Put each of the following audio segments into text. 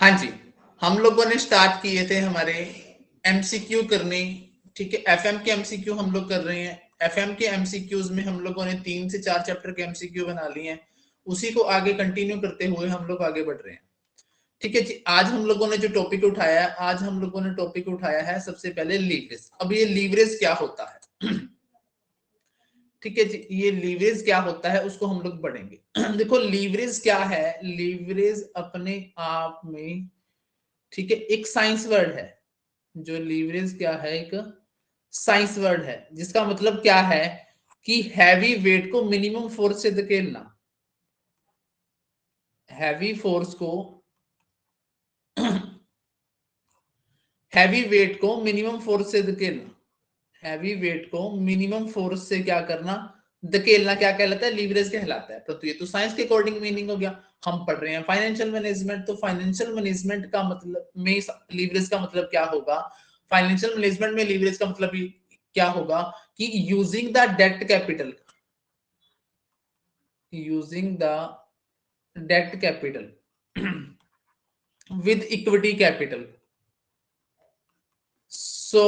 हाँ जी, हम लोगों ने स्टार्ट किए थे हमारे एमसीक्यू करने, ठीक है। एफएम के एमसीक्यू हम लोग कर रहे हैं। एफएम के एमसीक्यूज में हम लोगों ने 3 से 4 चैप्टर के एमसीक्यू बना लिए हैं, उसी को आगे कंटिन्यू करते हुए हम लोग आगे बढ़ रहे हैं, ठीक है जी। आज हम लोगों ने जो टॉपिक उठाया है, आज हम लोगों ने टॉपिक उठाया है सबसे पहले लीवरेज। अब ये लीवरेज क्या होता है ठीक है जी, ये लीवरेज क्या होता है उसको हम लोग पढ़ेंगे देखो लीवरेज क्या है, लीवरेज अपने आप में, ठीक है, एक साइंस वर्ड है। जो लीवरेज क्या है, एक साइंस वर्ड है, जिसका मतलब क्या है कि हैवी वेट को मिनिमम फोर्स से धकेलना, हैवी फोर्स को हैवी वेट को मिनिमम फोर्स से धकेलना, हैवी वेट को मिनिमम फोर्स से क्या करना, धकेलना, क्या कहलाता है, लीवरेज कहलाता है। तो ये तो साइंस के अकॉर्डिंग मीनिंग हो गया। हम पढ़ रहे हैं फाइनेंशियल मैनेजमेंट, तो फाइनेंशियल मैनेजमेंट का मतलब में लीवरेज का मतलब क्या होगा, फाइनेंशियल मैनेजमेंट में लीवरेज का मतलब क्या होगा कि using the debt capital, using the debt capital with equity capital, so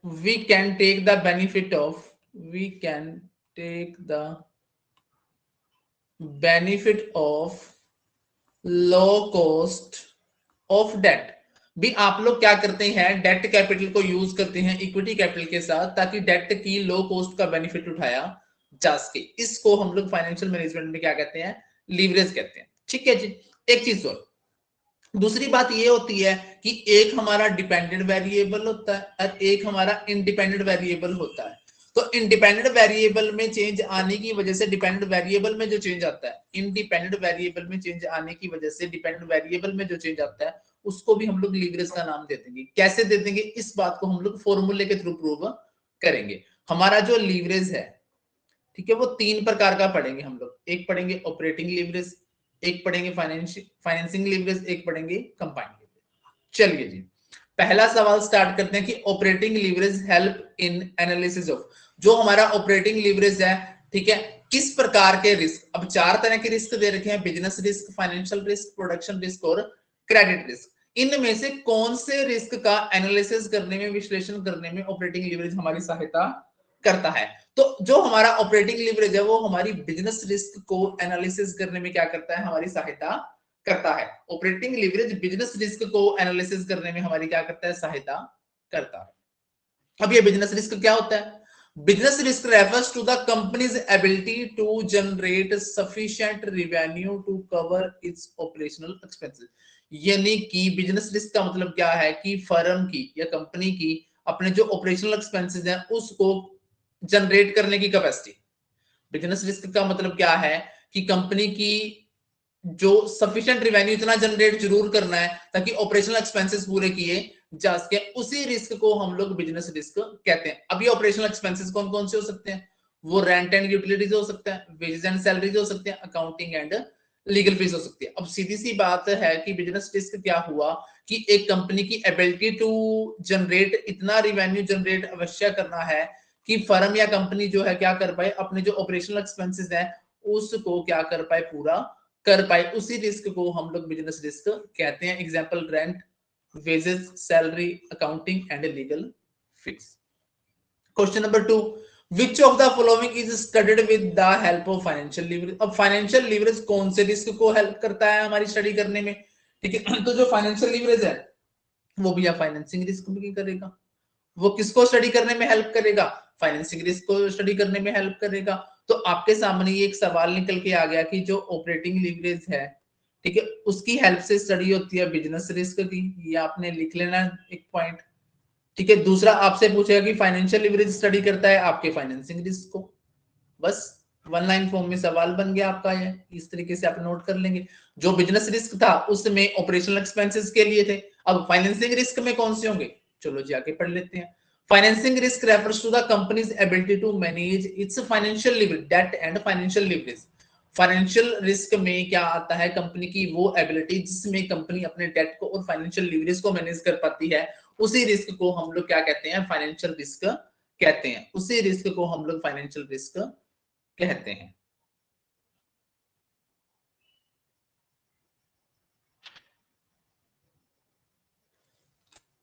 we can take the benefit of, we can take the benefit of low cost of debt. भी आप लोग क्या करते हैं, डेट कैपिटल को यूज करते हैं equity capital के साथ, ताकि डेट की लो कॉस्ट का बेनिफिट उठाया जा सके। इसको हम लोग फाइनेंशियल मैनेजमेंट में क्या कहते हैं, लीवरेज कहते हैं, ठीक है जी। एक चीज और, दूसरी बात ये होती है कि एक हमारा डिपेंडेंट वेरिएबल होता है और एक हमारा इंडिपेंडेंट वेरिएबल होता है। तो इंडिपेंडेंट वेरिएबल में चेंज आने की वजह से डिपेंडेंट वेरिएबल में जो चेंज आता है, इंडिपेंडेंट वेरिएबल में चेंज आने की वजह से डिपेंडेंट वेरिएबल में जो चेंज आता है, उसको भी हम लोग लीवरेज का नाम दे देंगे। कैसे दे देंगे, इस बात को हम लोग फॉर्मूले के थ्रू प्रूव करेंगे। हमारा जो लीवरेज है, ठीक है, वो 3 प्रकार का पढ़ेंगे हम लोग। एक पढ़ेंगे ऑपरेटिंग लीवरेज, एक पढ़ेंगे फाइनेंसिंग लीवरेज, एक पढ़ेंगे कंबाइंड लीवरेज। चलिए जी, पहला सवाल स्टार्ट करते हैं कि operating leverage help in analysis of, जो हमारा ऑपरेटिंग लीवरेज है, ठीक है, किस प्रकार के रिस्क। अब 4 तरह के रिस्क दे रखे हैं, business risk, financial risk, production risk और क्रेडिट रिस्क। इनमें से कौन से रिस्क का एनालिसिस करने में, विश्लेषण करने में ऑपरेटिंग लीवरेज हमारी सहायता करता है। तो जो हमारा ऑपरेटिंग लीवरेज है, वो हमारी बिजनेस रिस्क को एनालिसिस करने में क्या करता है, हमारी सहायता करता है। ऑपरेटिंग लीवरेज बिजनेस रिस्क को एनालिसिस करने में हमारी क्या करता है, सहायता करता है। अब ये बिजनेस रिस्क क्या होता है, business risk refers to the company's ability to generate sufficient revenue to cover its operational expenses. यानी कि बिजनेस रिस्क का मतलब क्या है कि फर्म की या कंपनी की अपने जो ऑपरेशनल एक्सपेंसेस हैं उसको जनरेट करने की कैपेसिटी। बिजनेस रिस्क का मतलब क्या है कि कंपनी की जो सफिशिएंट रेवेन्यू इतना जनरेट जरूर करना है ताकि ऑपरेशनल एक्सपेंसेस पूरे किए जा सके, उसी रिस्क को हम लोग बिजनेस रिस्क कहते हैं। अब ये ऑपरेशनल एक्सपेंसेस कौन कौन से हो सकते हैं, वो रेंट एंड यूटिलिटीज हो सकता है, वेजेस एंड सैलरीज हो सकते हैं, अकाउंटिंग एंड लीगल फीस हो सकती है। अब सीधी सी बात है कि बिजनेस रिस्क क्या हुआ कि एक कंपनी की एबिलिटी टू जनरेट इतना रेवेन्यू जनरेट अवश्य करना है कि फर्म या कंपनी जो है क्या कर पाए, अपने जो ऑपरेशनल एक्सपेंसेस हैं उसको क्या कर पाए, पूरा कर पाए। उसी रिस्क को हम लोग बिजनेस रिस्क कहते हैं। Example rent, wages, salary, accounting and legal fees. Question number 2, which of the following is studied with the help of financial leverage. अब फाइनेंशियल लीवरेज कौन से रिस्क को हेल्प करता है हमारी स्टडी करने में, ठीक है। तो जो फाइनेंशियल लीवरेज है वो भी फाइनेंसिंग रिस्क भी करेगा। वो किसको स्टडी करने में हेल्प करेगा, फाइनेंसिंग रिस्क को स्टडी करने में हेल्प करेगा। तो आपके सामने ये एक सवाल निकल के आ गया कि जो ऑपरेटिंग लीवरेज है, ठीक है, उसकी हेल्प से स्टडी होती है बिजनेस रिस्क की, ये आपने लिख लेना एक पॉइंट, ठीक है। दूसरा आपसे पूछेगा कि फाइनेंशियल लीवरेज स्टडी करता है आपके फाइनेंसिंग रिस्क को। बस वन लाइन फॉर्म में सवाल बन गया आपका, ये इस तरीके से आप नोट कर लेंगे। जो बिजनेस रिस्क था उसमें ऑपरेशनल एक्सपेंसेस के लिए थे, अब फाइनेंसिंग रिस्क में कौन से होंगे, चलो जी आगे पढ़ लेते हैं। Financing risk refers to the company's ability to manage its financial leverage, debt and financial leverage. Financial risk में क्या आता है, कंपनी की वो एबिलिटी जिसमें कंपनी अपने डेट को और फाइनेंशियल लिवरेज को मैनेज कर पाती है, उसी रिस्क को हम लोग क्या कहते हैं, फाइनेंशियल रिस्क कहते हैं। उसी रिस्क को हम लोग फाइनेंशियल रिस्क कहते हैं।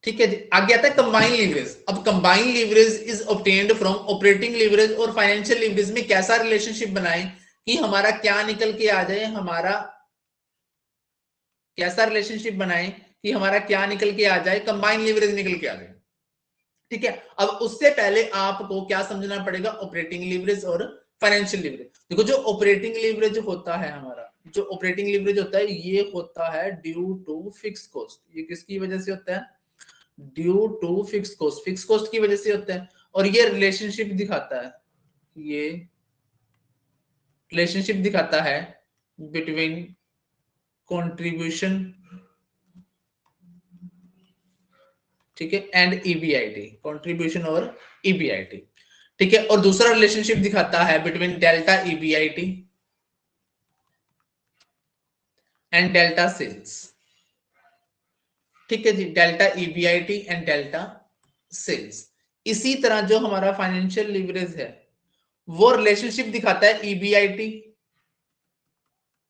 ठीक है जी। आगे आता है कंबाइन लीवरेज। अब combine leverage is obtained from operating leverage और फाइनेंशियल लीवरेज में कैसा रिलेशनशिप बनाएं कि हमारा क्या निकल के आ जाए, हमारा कैसा रिलेशनशिप बनाएं कि हमारा क्या निकल के आ जाए, कंबाइन लीवरेज निकल के आ जाए। ठीक है, अब उससे पहले आपको क्या समझना पड़ेगा, ऑपरेटिंग लीवरेज और फाइनेंशियल लीवरेज। देखो जो ऑपरेटिंग लीवरेज होता है हमारा, जो ऑपरेटिंग लीवरेज होता है ये होता है ड्यू टू फिक्स कॉस्ट। ये किसकी वजह से होता है, due to fix cost, fix cost की वजह से होता है। और ये रिलेशनशिप दिखाता है, ये रिलेशनशिप दिखाता है बिटवीन कंट्रीब्यूशन, ठीक है, एंड ईबीआईटी, कंट्रीब्यूशन और ईबीआईटी। ठीक है, और दूसरा रिलेशनशिप दिखाता है between delta EBIT and delta sales. ठीक है जी, delta EBIT and delta sales. इसी तरह जो हमारा फाइनेंशियल लीवरेज है वो रिलेशनशिप दिखाता है ईबीआईटी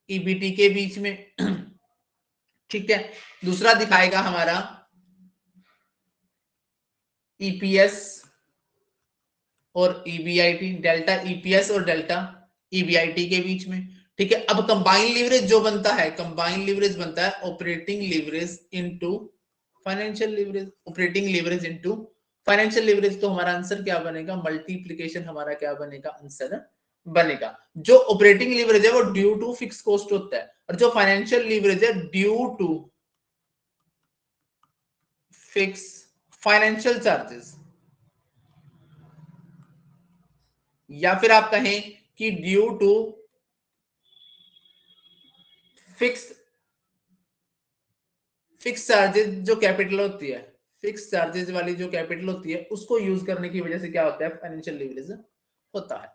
ईबीटी के बीच में। ठीक है, दूसरा दिखाएगा हमारा ईपीएस और ईबीआईटी, डेल्टा ईपीएस और डेल्टा ईबीआईटी के बीच में। ठीक है, अब कंबाइन लीवरेज जो बनता है, कंबाइन लीवरेज बनता है operating leverage into financial leverage, operating leverage into financial leverage. तो हमारा आंसर क्या बनेगा, मल्टीप्लीकेशन हमारा क्या बनेगा, आंसर बनेगा। जो ऑपरेटिंग लीवरेज है वो ड्यू टू फिक्स कॉस्ट होता है, और जो फाइनेंशियल लीवरेज है due to fix financial charges, या फिर आप कहें कि due to fix fix charges जो कैपिटल होती है, फिक्स चार्जेस वाली जो कैपिटल होती है उसको यूज करने की वजह से क्या होता है, फाइनेंशियल लीवरेज होता है।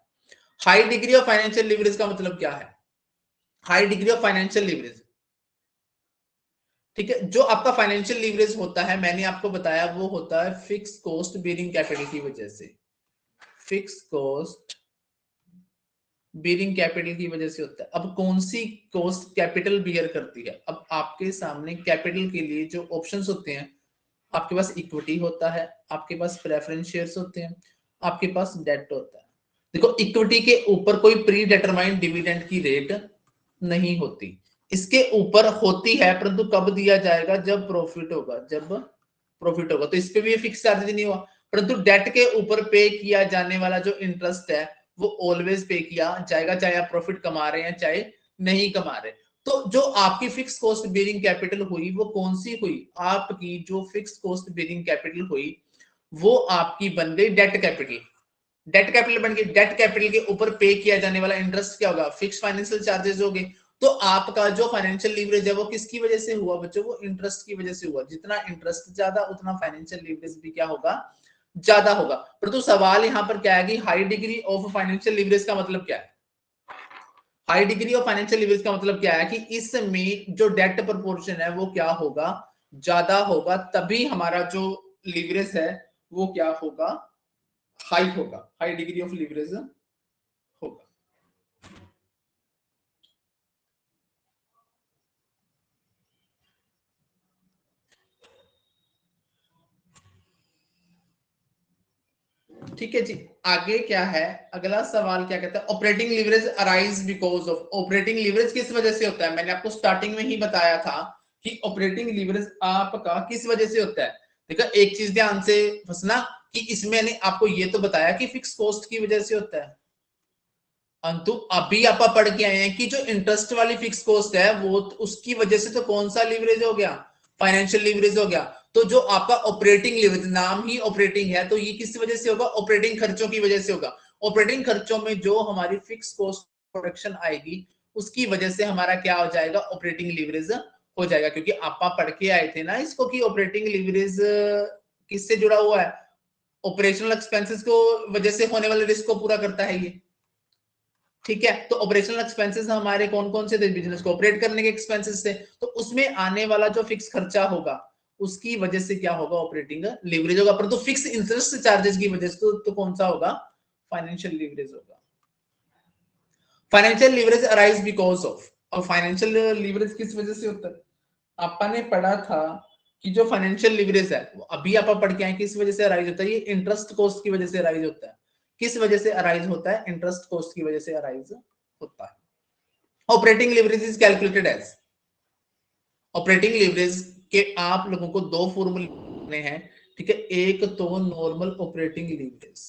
High degree of financial leverage का मतलब क्या है, high degree of financial leverage, ठीक है, जो आपका फाइनेंशियल लीवरेज होता है मैंने आपको बताया वो होता है फिक्स कॉस्ट बेरिंग कैपिटल की वजह से, फिक्स कॉस्ट बेरिंग कैपिटल की वजह से होता है। अब कौन सी कॉस्ट कैपिटल बियर करती है, अब आपके सामने कैपिटल के लिए जो ऑप्शंस होते हैं, आपके पास इक्विटी होता है, आपके पास प्रेफरेंस शेयर्स होते हैं, आपके पास डेट होता है। देखो इक्विटी के ऊपर कोई प्री डिटरमाइंड डिविडेंड की रेट नहीं होती, इसके ऊपर होती है परंतु कब दिया जाएगा, जब प्रॉफिट होगा, जब प्रॉफिट होगा, तो इस पे भी फिक्स चार्ज नहीं हुआ। परंतु डेट के ऊपर पे किया जाने वाला जो इंटरेस्ट है वो ऑलवेज पे किया जाएगा, चाहे आप प्रॉफिट कमा रहे हैं चाहे नहीं कमा रहे। तो जो आपकी फिक्स कॉस्ट बेरिंग कैपिटल हुई वो कौन सी हुई, आपकी जो फिक्स कॉस्ट बेरिंग कैपिटल हुई वो आपकी बन गई डेट कैपिटल। डेट कैपिटल बन गई, डेट कैपिटल के ऊपर पे किया जाने वाला इंटरेस्ट क्या होगा, फिक्स फाइनेंशियल चार्जेस हो गए। तो आपका जो फाइनेंशियल लीवरेज है वो किसकी वजह से हुआ बच्चों, वो इंटरेस्ट की वजह से हुआ। जितना इंटरेस्ट ज्यादा उतना फाइनेंशियल लीवरेज भी क्या होगा, ज्यादा होगा। परंतु सवाल यहां पर क्या है कि high degree of financial leverage का मतलब क्या है, high degree of financial leverage का मतलब क्या है कि इसमें जो डेट प्रोपोर्शन है वो क्या होगा, ज्यादा होगा, तभी हमारा जो लीवरेज है वो क्या होगा, हाई होगा, हाई डिग्री ऑफ लीवरेज होगा। ठीक है जी, आगे क्या है, अगला सवाल क्या कहता है, operating leverage arise because of, operating leverage किस वजह से होता है, मैंने आपको स्टार्टिंग में ही बताया था कि ऑपरेटिंग लीवरेज आपका किस वजह से होता है। देखो एक चीज ध्यान से फंसना कि इसमें मैंने आपको ये तो बताया कि फिक्स कॉस्ट की वजह से होता है, अंतु अभी आप पढ़ के आए हैं कि जो इंटरेस्ट वाली फिक्स कॉस्ट है वो उसकी वजह से तो कौन सा लीवरेज हो गया, फाइनेंशियल लीवरेज हो गया। तो जो आपका ऑपरेटिंग लीवरेज, नाम ही ऑपरेटिंग है, तो ये किस वजह से होगा, ऑपरेटिंग खर्चों की वजह से होगा। ऑपरेटिंग खर्चों में जो हमारी फिक्स कॉस्ट प्रोडक्शन आएगी उसकी वजह से हमारा क्या हो जाएगा, ऑपरेटिंग लीवरेज हो जाएगा। क्योंकि आप पढ़ के आए थे ना इसको कि ऑपरेटिंग लीवरेज किससे जुड़ा हुआ है, ऑपरेशनल एक्सपेंसेस को वजह से होने वाले रिस्क को पूरा करता है ये। ठीक है, तो ऑपरेशनल एक्सपेंसेस हमारे कौन कौन से थे, बिजनेस को ऑपरेट करने के एक्सपेंसेस थे, तो उसमें आने वाला जो फिक्स खर्चा होगा उसकी वजह से क्या होगा, ऑपरेटिंग लीवरेज होगा। परंतु फिक्स इंटरेस्ट चार्जेस की वजह से तो कौन सा होगा, फाइनेंशियल लीवरेज होगा। Financial leverage arise because of, और फाइनेंशियल लीवरेज किस वजह से होता है, आपने पढ़ा था कि जो फाइनेंशियल लीवरेज है वो अभी आप पढ़ के आए किस वजह से अराइज होता है, ये इंटरेस्ट कॉस्ट की वजह से अराइज होता है। किस वजह से अराइज होता है? इंटरेस्ट कॉस्ट की वजह से अराइज होता है। Operating leverage is calculated as, operating leverage के आप लोगों को दो फॉर्मूले हैं, ठीक है। एक तो नॉर्मल ऑपरेटिंग लीवरेज,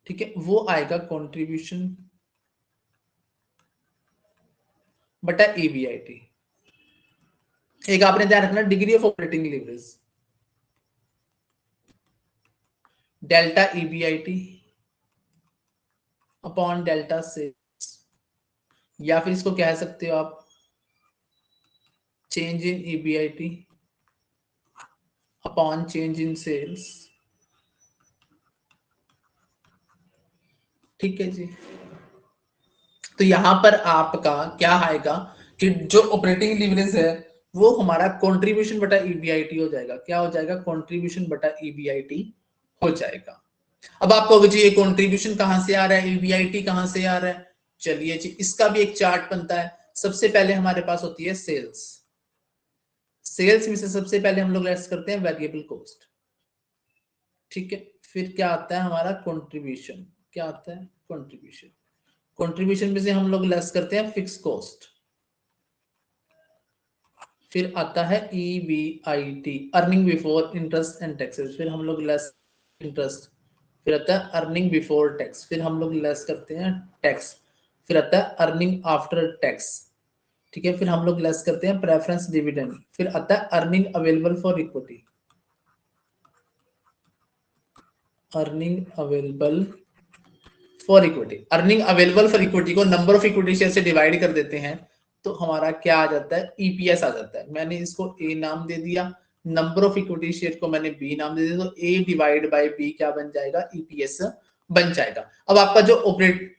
ठीक है, वो आएगा कंट्रीब्यूशन बटा ईबीआईटी। एक आपने ध्यान रखना degree of operating leverage, delta EBIT upon delta sales, या फिर इसको कह सकते हो आप change in EBIT upon change in sales, ठीक है जी। तो यहां पर आपका क्या आएगा कि जो ऑपरेटिंग लीवरेज है वो हमारा कंट्रीब्यूशन बटा ईबीआईटी हो जाएगा। क्या हो जाएगा? कंट्रीब्यूशन बटा ईबीआईटी हो जाएगा। अब आपको जी ये कंट्रीब्यूशन कहां से आ रहा है, ईबीआईटी कहां से आ रहा है? चलिए जी इसका भी एक चार्ट बनता है। सबसे पहले हमारे पास होती है सेल्स, सेल्स में से सबसे पहले हम लोग लेस करते हैं वेरिएबल कॉस्ट, ठीक है। फिर क्या आता है हमारा? कंट्रीब्यूशन। क्या आता है? कंट्रीब्यूशन। कंट्रीब्यूशन में से हम लोग लेस करते हैं फिक्स कॉस्ट। फिर आता है EBIT, earning before interest and taxes. फिर हम लोग लेस इंटरेस्ट। फिर आता है अर्निंग बिफोर टैक्स। फिर हम लोग लेस करते हैं टैक्स। फिर आता है अर्निंग आफ्टर टैक्स, ठीक है। फिर हम लोग लेस करते हैं प्रेफरेंस डिविडेंड। फिर आता है earning available for equity, earning available for equity. Earning available for equity को नंबर ऑफ इक्विटी शेयर से डिवाइड कर देते हैं तो हमारा क्या आ जाता है? ईपीएस आ जाता है। मैंने इसको ए नाम दे दिया, नंबर ऑफ इक्विटी शेयर को मैंने बी नाम दे दिया, तो ए डिवाइड बाय बी क्या बन जाएगा? ईपीएस बन जाएगा। अब आपका जो ऑपरेट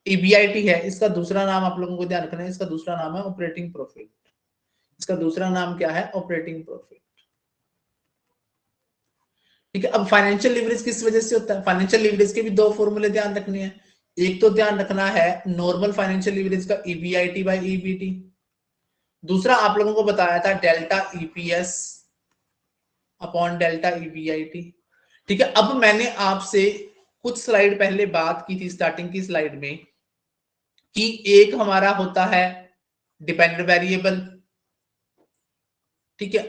ईबीआईटी है इसका दूसरा नाम आप लोगों को ध्यान रखना है, इसका दूसरा नाम है ऑपरेटिंग प्रॉफिट। इसका दूसरा नाम क्या है? ऑपरेटिंग प्रॉफिट, ठीक है। अब फाइनेंशियल लीवरेज किस वजह से होता है? फाइनेंशियल लीवरेज के भी दो फॉर्मूले ध्यान रखने हैं। एक तो ध्यान रखना है नॉर्मल फाइनेंशियल लीवरेज का ईबीआईटी बाय ईबीटी, दूसरा आप लोगों को बताया था delta EPS upon delta EBIT, ठीक है। अब मैंने आपसे कुछ स्लाइड पहले बात की थी स्टार्टिंग की स्लाइड में कि एक हमारा होता है डिपेंडेंट वेरिएबल, ठीक है।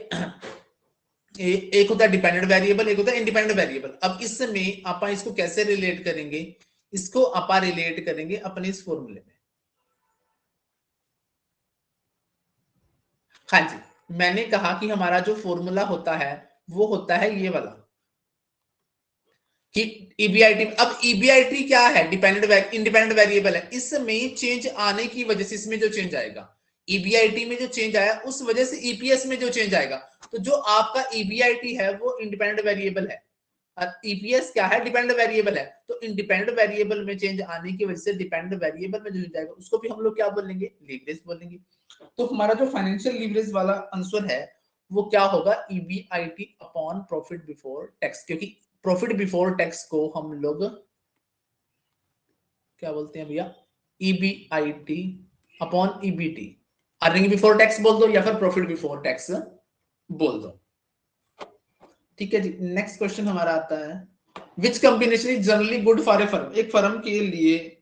एक होता है डिपेंडेंट वेरिएबल, एक होता है इंडिपेंडेंट वेरिएबल। अब इसमें आप इसको कैसे रिलेट करेंगे? इसको आप रिलेट करेंगे अपने इस फॉर्मूले में। हाँ जी, मैंने कहा कि हमारा जो फॉर्मूला होता है वो होता है ये वाला कि ईबीआईटी। अब ईबीआईटी क्या है? डिपेंडेंट इंडिपेंडेंट वेरिएबल है। इसमें चेंज आने की वजह से इसमें जो चेंज आएगा, ईबीआईटी में जो चेंज आया उस वजह से ईपीएस में जो चेंज आएगा। तो जो आपका ईबीआईटी है वो इंडिपेंडेंट वेरिएबल है और ईपीएस क्या है? डिपेंडेंट वेरिएबल है। तो इंडिपेंडेंट वेरिएबल में चेंज आने की वजह से डिपेंडेंट वेरिएबल में जो चेंज आएगा उसको भी हम लोग क्या बोलेंगे? लीवरेज बोलेंगे। तो हमारा जो फाइनेंशियल लीवरेज वाला आंसर है वो क्या होगा? EBIT upon profit before tax, क्योंकि प्रॉफिट बिफोर टैक्स को हम लोग क्या बोलते हैं भैया? EBIT upon EBT. Earning before tax बोल दो या फिर प्रॉफिट बिफोर टैक्स बोल दो, ठीक है जी। नेक्स्ट क्वेश्चन हमारा आता है which combination is generally good for a firm. एक फर्म के लिए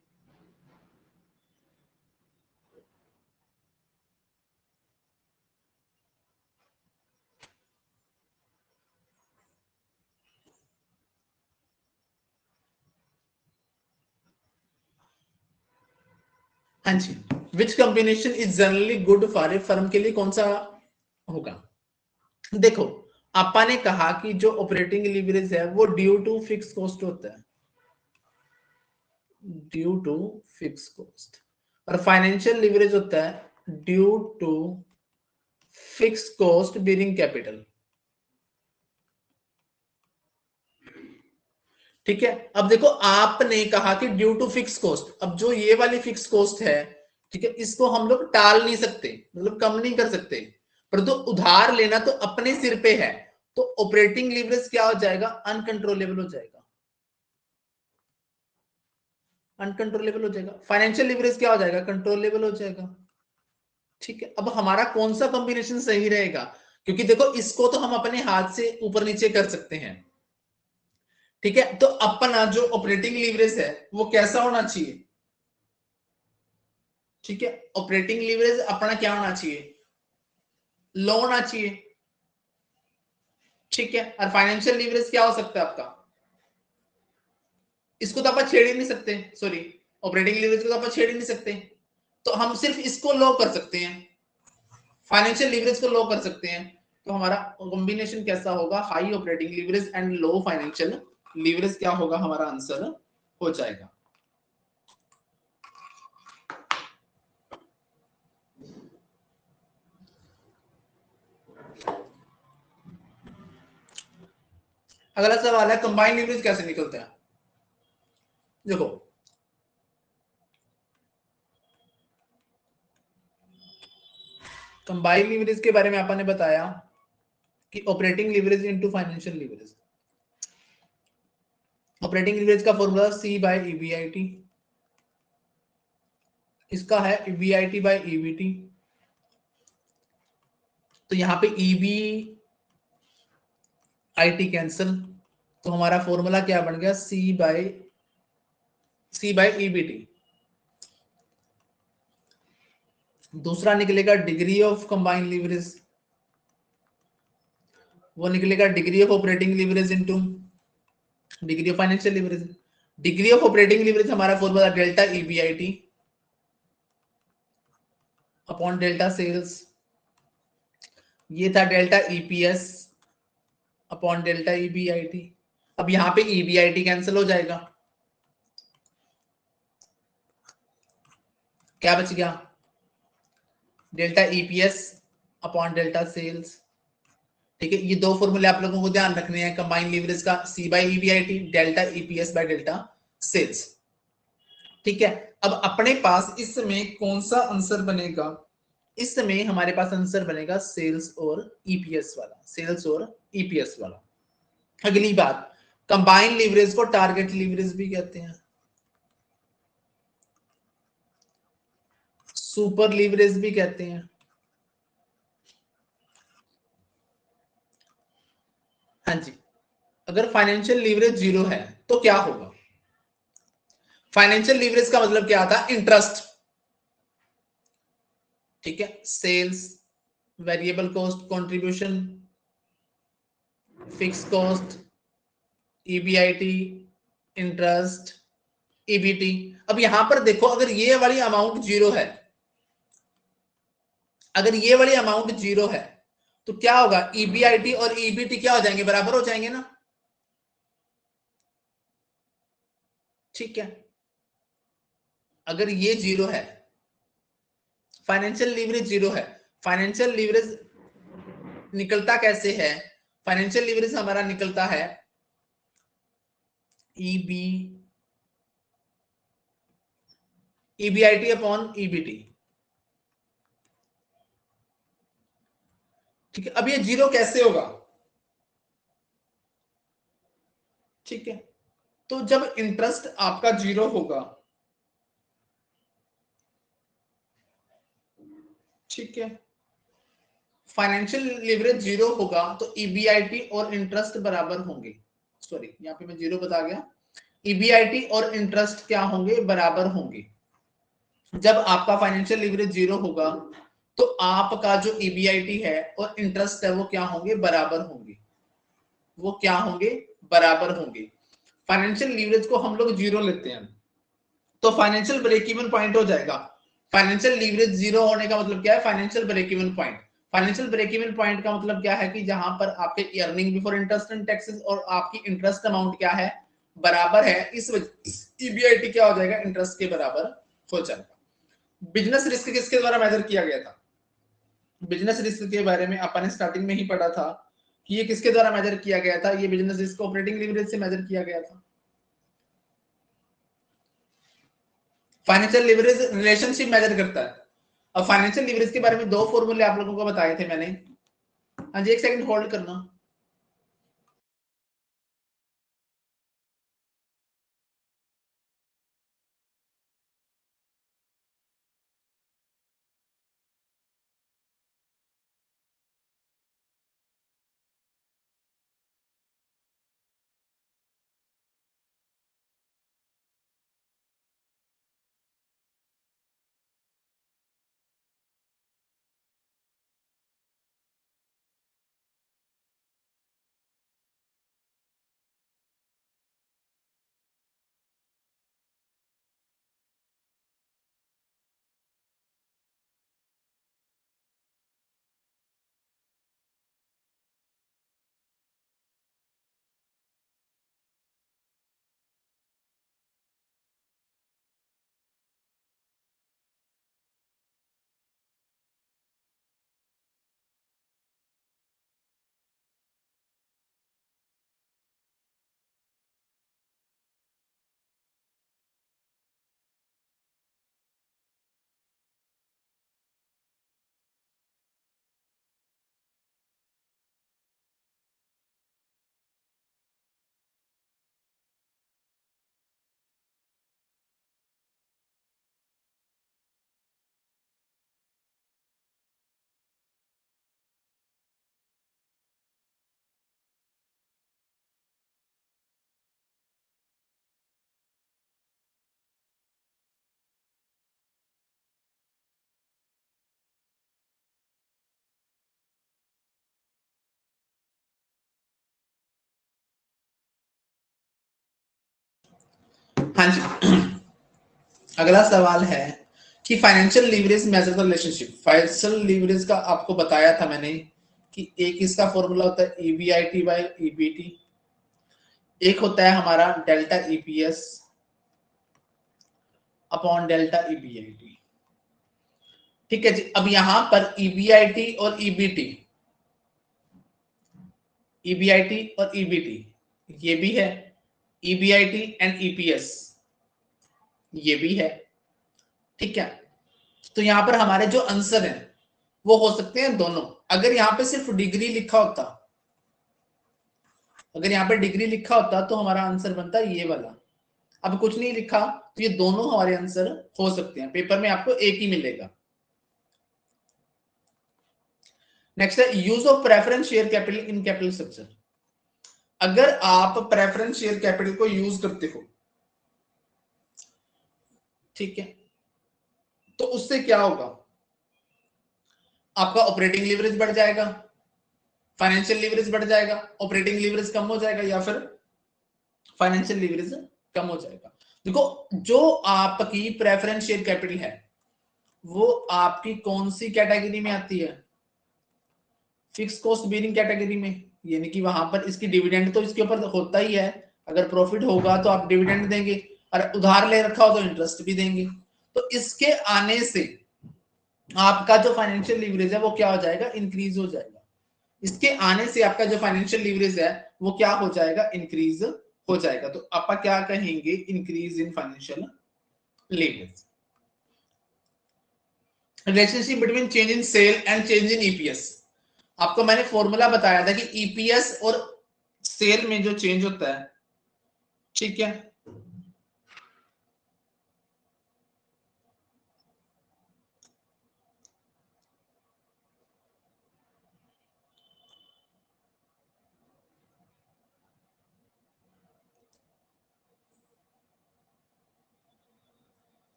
हाँ जी, which combination is generally good for a firm के लिए कौन सा होगा? देखो आपा ने कहा कि जो ऑपरेटिंग लीवरेज है वो ड्यू टू फिक्स कॉस्ट होता है, ड्यू टू फिक्स कॉस्ट। और फाइनेंशियल लीवरेज होता है due to fix cost bearing capital, ठीक है। अब देखो आपने कहा कि ड्यू टू फिक्स कॉस्ट, अब जो ये वाली फिक्स कॉस्ट है, ठीक है, इसको हम लोग टाल नहीं सकते, मतलब कम नहीं कर सकते, पर तो उधार लेना तो अपने सिर पे है। तो ऑपरेटिंग लीवरेज क्या हो जाएगा? अनकंट्रोलेबल हो जाएगा। अनकंट्रोलेबल हो जाएगा। फाइनेंशियल लीवरेज क्या हो जाएगा? कंट्रोलेबल हो जाएगा। ठीक है, अब हमारा कौन सा कॉम्बिनेशन सही रहेगा? क्योंकि देखो इसको तो हम अपने हाथ से ऊपर नीचे कर सकते हैं, ठीक है, तो अपना जो ऑपरेटिंग लीवरेज है वो कैसा होना चाहिए? ठीक है, ऑपरेटिंग लीवरेज अपना क्या होना चाहिए? लो होना चाहिए। ठीक है, और फाइनेंशियल लीवरेज क्या हो सकता है आपका? इसको तो आप छेड़ ही नहीं सकते, सॉरी, ऑपरेटिंग लीवरेज को तो आप छेड़ ही नहीं सकते, तो हम सिर्फ इसको लो कर सकते हैं, फाइनेंशियल लीवरेज को लो कर सकते हैं। तो हमारा कॉम्बिनेशन कैसा होगा? High operating leverage and low financial leverage क्या होगा? हमारा आंसर हो जाएगा। अगला सवाल है कंबाइंड लीवरेज कैसे निकलता है? देखो कंबाइंड लीवरेज के बारे में आपने बताया कि operating leverage into financial leverage. Operating leverage का फॉर्मूला सी बाय ईबीआईटी, इसका है ईबीआईटी बाय ईबीटी। तो यहां पे ईबी आईटी कैंसिल, तो हमारा फॉर्मूला क्या बन गया? C by EBT. दूसरा निकलेगा डिग्री ऑफ कंबाइंड लीवरेज, वो निकलेगा degree of operating leverage into degree of financial leverage. Degree of operating leverage हमारा formula delta EBIT upon delta sales, ये था delta EPS upon delta EBIT. अब यहां पे ईबीआईटी कैंसिल हो जाएगा, क्या बच गया? Delta EPS upon delta sales. ठीक है, ये दो फॉर्मूले आप लोगों को ध्यान रखने हैं कंबाइंड लीवरेज का, C by EBIT, delta EPS by delta sales. ठीक है, अब अपने पास इस समय कौन सा आंसर बनेगा? इस समय हमारे पास आंसर बनेगा सेल्स और ईपीएस वाला, सेल्स और ईपीएस वाला। अगली बात, कंबाइंड लीवरेज को टारगेट लीवरेज भी कहते हैं, सुपर लीवरेज भी कहते हैं। हाँ जी, अगर फाइनेंशियल लीवरेज जीरो है तो क्या होगा? फाइनेंशियल लीवरेज का मतलब क्या आता है? इंटरेस्ट। ठीक है, sales, variable cost contribution, fix cost, EBIT, interest, EBT. अब यहां पर देखो अगर ये वाली अमाउंट जीरो है, अगर ये वाली अमाउंट जीरो है तो क्या होगा? ईबीआईटी और ईबीटी क्या हो जाएंगे? बराबर हो जाएंगे ना। ठीक है, अगर ये जीरो है, फाइनेंशियल लीवरेज जीरो है, फाइनेंशियल लीवरेज निकलता कैसे है? फाइनेंशियल लीवरेज हमारा निकलता है ईबी ईबीआईटी अपॉन ईबीटी। ठीक है, अब ये जीरो कैसे होगा? ठीक है, तो जब इंटरेस्ट आपका जीरो होगा, ठीक है, फाइनेंशियल लीवरेज जीरो होगा तो ईबीआईटी और इंटरेस्ट बराबर होंगे। सॉरी, यहां पे मैं जीरो बता गया। ईबीआईटी और इंटरेस्ट क्या होंगे? बराबर होंगे। जब आपका फाइनेंशियल लीवरेज जीरो होगा तो आपका जो ईबीआईटी है और इंटरेस्ट है वो क्या होंगे? बराबर होंगे। वो क्या होंगे? बराबर होंगे। फाइनेंशियल लीवरेज को हम लोग जीरो लेते हैं तो फाइनेंशियल ब्रेक इवन पॉइंट हो जाएगा। फाइनेंशियल लीवरेज जीरो होने का मतलब क्या है? Financial break even point. Financial break even point का मतलब क्या है? कि जहां पर आपके earning before interest and taxes और आपकी इंटरेस्ट अमाउंट क्या है? बराबर है। इस वजह ईबीआईटी क्या हो जाएगा? इंटरेस्ट के बराबर हो जाएगा। बिजनेस रिस्क किसके द्वारा मेजर किया गया था? बिजनेस रिस्क के बारे में अपन ने स्टार्टिंग में ही पढ़ा था कि ये किसके द्वारा मेजर किया गया था? ये बिजनेस रिस्क ऑपरेटिंग लीवरेज से मेजर किया गया था। फाइनेंशियल लीवरेज रिलेशनशिप मेजर करता है। अब फाइनेंशियल लीवरेज के बारे में दो फॉर्मूले आप लोगों को बताए थे मैंने। हाँ जी, एक सेकंड होल्ड करना। हाँ जी, अगला सवाल है कि financial leverage measure the relationship. Financial leverage का आपको बताया था मैंने कि एक इसका फॉर्मूला होता है ईबीआईटी बाय ईबीटी, एक होता है हमारा delta EPS upon delta EBIT. ठीक है जी। अब यहां पर ईबीआईटी और ईबीटी, ईबीआईटी और ईबीटी ये भी है, ईबीआईटी एंड ईपीएस ये भी है। ठीक है, तो यहां पर हमारे जो आंसर है वो हो सकते हैं दोनों। अगर यहां पे सिर्फ डिग्री लिखा होता, अगर यहां पे डिग्री लिखा होता तो हमारा आंसर बनता ये वाला। अब कुछ नहीं लिखा तो ये दोनों हमारे आंसर हो सकते हैं, पेपर में आपको एक ही मिलेगा। नेक्स्ट है use of preference share capital in capital structure. अगर आप प्रेफरेंस शेयर कैपिटल को यूज करते हो, ठीक है, तो उससे क्या होगा, आपका ऑपरेटिंग लीवरेज बढ़ जाएगा, फाइनेंशियल लीवरेज बढ़ जाएगा, ऑपरेटिंग लीवरेज कम हो जाएगा या फिर फाइनेंशियल लीवरेज कम हो जाएगा। देखो, जो आपकी प्रेफरेंस शेयर कैपिटल है वो आपकी कौन सी कैटेगरी में आती है, फिक्स कॉस्ट बेयरिंग कैटेगरी में, यानी कि वहां पर इसकी डिविडेंड तो इसके ऊपर होता ही है। अगर प्रॉफिट होगा तो आप डिविडेंड देंगे, और उधार ले रखा हो तो इंटरेस्ट भी देंगे। तो इसके आने से आपका जो फाइनेंशियल लीवरेज है वो क्या हो जाएगा, इंक्रीज हो जाएगा। इसके आने से आपका जो फाइनेंशियल लीवरेज है वो क्या हो जाएगा, इंक्रीज हो जाएगा। तो आप क्या कहेंगे, increase in financial leverage. Relationship between change in sale and change in EPS. आपको मैंने फॉर्मूला बताया था कि ईपीएस और सेल में जो चेंज होता है, ठीक है,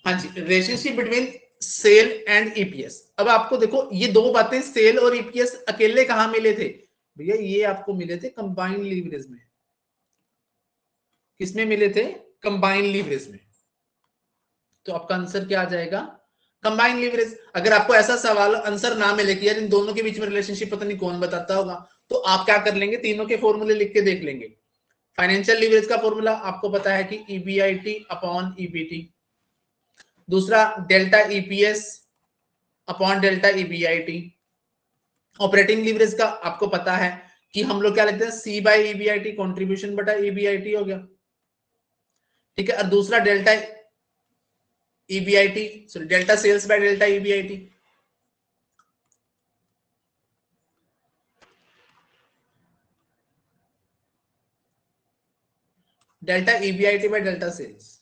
हाँ जी, relationship between sale and EPS. अब आपको देखो ये दो बातें, सेल और ईपीएस अकेले कहां मिले थे भैया, ये आपको मिले थे कंबाइंड लीवरेज में। किसमें मिले थे, कंबाइंड लीवरेज में। तो आपका आंसर क्या आ जाएगा, कंबाइंड लीवरेज। अगर आपको ऐसा सवाल आंसर ना मिले कि यार इन दोनों के बीच में रिलेशनशिप पता नहीं कौन बताता होगा, तो आप क्या कर लेंगे, तीनों के फॉर्मूले लिख के देख लेंगे। फाइनेंशियल लीवरेज का फॉर्मूला आपको पता है कि ईबीआईटी अपॉन ईबीटी, दूसरा delta EPS upon delta EBIT. Operating leverage का आपको पता है कि हम लोग क्या लिखते हैं, सी बाय ईबीआईटी, कॉन्ट्रीब्यूशन बटा ईबीआईटी हो गया। ठीक है, और दूसरा delta EBIT, sorry delta sales by delta EBIT. Delta EBIT bye delta sales.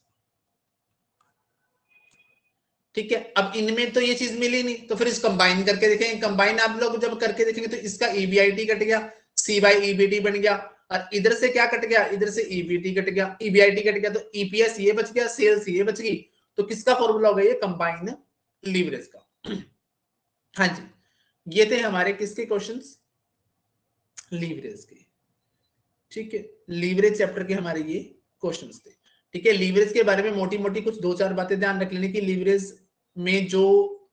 ठीक है, अब इनमें तो ये चीज मिली नहीं, तो फिर इस कंबाइन करके देखेंगे। कंबाइन आप लोग जब करके देखेंगे तो इसका ईबीआईटी कट गया, सी बाई ईबीटी बन गया, और इधर से क्या कट गया, इधर से ईबीटी कट गया, ईबीआईटी कट गया, तो ईपीएस ये बच गया, सेल्स ये बच गई। तो किसका फॉर्मूला होगा, ये कंबाइन लीवरेज का। हाँ जी, ये थे हमारे किसके क्वेश्चंस, लीवरेज के। ठीक है, लीवरेज चैप्टर के हमारे ये क्वेश्चंस थे। ठीक है, लीवरेज के बारे में मोटी मोटी कुछ दो चार बातें ध्यान रख लेने की। लीवरेज में जो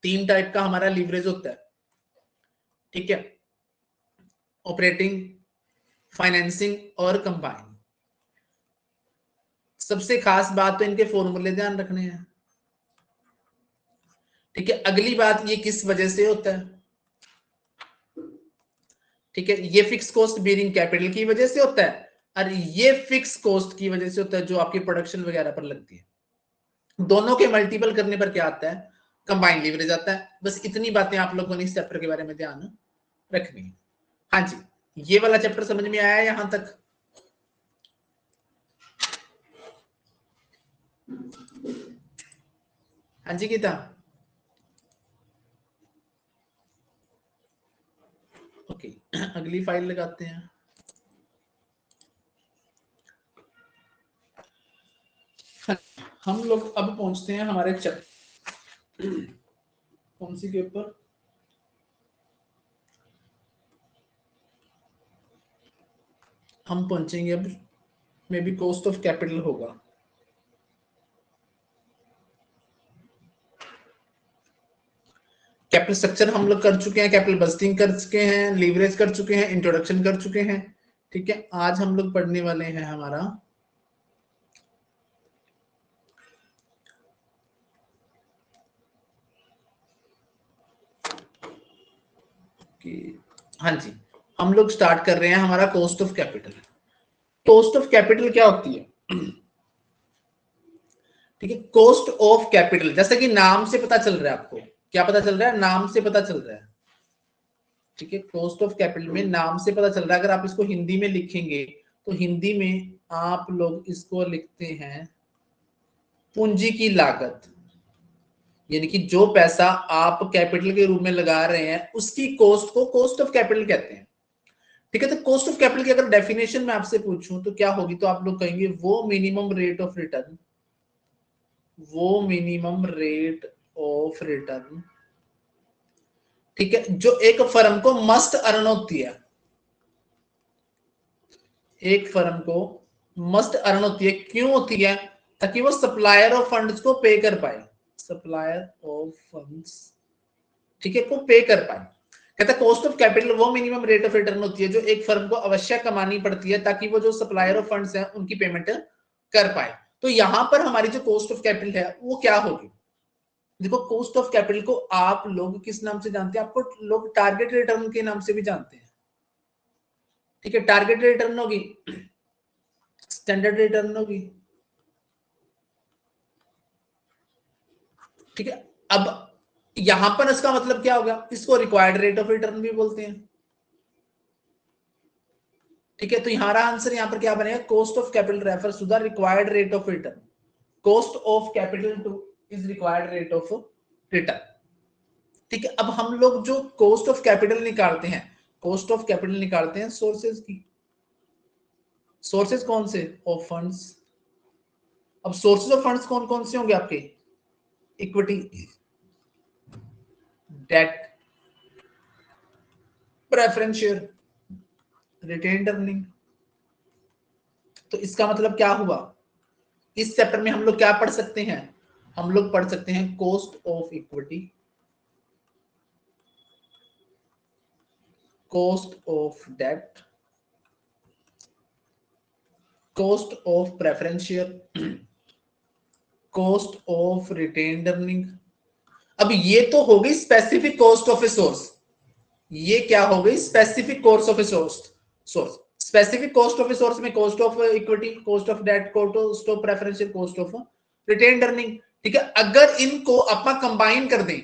तीन टाइप का हमारा लीवरेज होता है, ठीक है, ऑपरेटिंग, फाइनेंसिंग और कंबाइन। सबसे खास बात तो इनके फॉर्मूले ध्यान रखने हैं। ठीक है, अगली बात ये किस वजह से होता है, ठीक है, ये फिक्स कॉस्ट बेयरिंग कैपिटल की वजह से होता है, और ये फिक्स कॉस्ट की वजह से होता है जो आपकी प्रोडक्शन वगैरह पर लगती है। दोनों के मल्टीपल करने पर क्या आता है, कंबाइंड लीवरेज आता है। बस इतनी बातें आप लोगों ने इस चैप्टर के बारे में ध्यान रखनी है। हाँ जी, ये वाला चैप्टर समझ में आया यहां तक। हाँ जी गीता, ओके, अगली फाइल लगाते हैं। हम लोग अब पहुंचते हैं हमारे चैप्टर, कौन सी के ऊपर, हम पहुंचेंगे अब may be cost of capital होगा। कैपिटल स्ट्रक्चर हम लोग कर चुके हैं, कैपिटल बस्टिंग कर चुके हैं, लीवरेज कर चुके हैं, इंट्रोडक्शन कर चुके हैं। ठीक है, आज हम लोग पढ़ने वाले हैं हमारा कि हाँ जी, हम लोग स्टार्ट कर रहे हैं हमारा cost of capital. Cost of capital क्या होती है? ठीक है, कॉस्ट ऑफ कैपिटल जैसे कि नाम से पता चल रहा है, आपको क्या पता चल रहा है? नाम से पता चल रहा है। ठीक है, कॉस्ट ऑफ कैपिटल में नाम से पता चल रहा है। अगर आप इसको हिंदी में लिखेंगे तो हिंदी में आप लोग इसको लिखते हैं पूंजी की लागत, यानी कि जो पैसा आप कैपिटल के रूप में लगा रहे हैं उसकी कॉस्ट को कॉस्ट ऑफ कैपिटल कहते हैं। ठीक है, तो कॉस्ट ऑफ कैपिटल की अगर डेफिनेशन मैं आपसे पूछूं तो क्या होगी? तो आप लोग कहेंगे वो मिनिमम रेट ऑफ रिटर्न, वो मिनिमम रेट ऑफ रिटर्न, ठीक है, जो एक फर्म को मस्ट अर्न होती है, एक फर्म को मस्ट अर्न होती है। क्यों होती है? ताकि वो सप्लायर ऑफ फंड्स को पे कर पाए, सप्लायर ऑफ फंड्स, ठीक है, को पे कर पाए। कहता है कॉस्ट ऑफ कैपिटल वो मिनिमम रेट ऑफ रिटर्न होती है जो एक फर्म को अवश्य कमानी पड़ती है ताकि वो जो सप्लायर ऑफ फंड्स हैं उनकी पेमेंट कर पाए। तो यहां पर हमारी जो कॉस्ट ऑफ कैपिटल है वो क्या होगी? देखो, कॉस्ट ऑफ कैपिटल को आप लोग किस नाम से जानते हैं? आपको लोग टारगेट रिटर्न के नाम से भी जानते हैं। ठीक है, टारगेट रिटर्न होगी, स्टैंडर्ड रिटर्न होगी। ठीक है, अब यहां पर इसका मतलब क्या होगा? इसको रिक्वायर्ड रेट ऑफ रिटर्न भी बोलते हैं। ठीक है, तो हमारा आंसर यहां पर क्या बनेगा? Cost of capital refers to the required rate of return. Cost of capital too is required rate of return. ठीक है, अब हम लोग जो कॉस्ट ऑफ कैपिटल निकालते हैं, कॉस्ट ऑफ कैपिटल निकालते हैं सोर्सेज की। सोर्सेज कौन से? Of funds. अब सोर्सेज ऑफ फंड्स कौन कौन से होंगे आपके? Equity, debt, preference share, retained earning. तो इसका मतलब क्या हुआ? इस चैप्टर में हम लोग क्या पढ़ सकते हैं? हम लोग पढ़ सकते हैं cost of equity, cost of debt, cost of preference share, cost of retained earning. अब ये तो हो गई specific cost of a source. ये क्या हो गई? Specific cost of a source. Specific cost of a source में cost of equity, cost of debt, cost of preference share, cost of retained earning. ठीक है, अगर इनको अपन कंबाइन कर दें,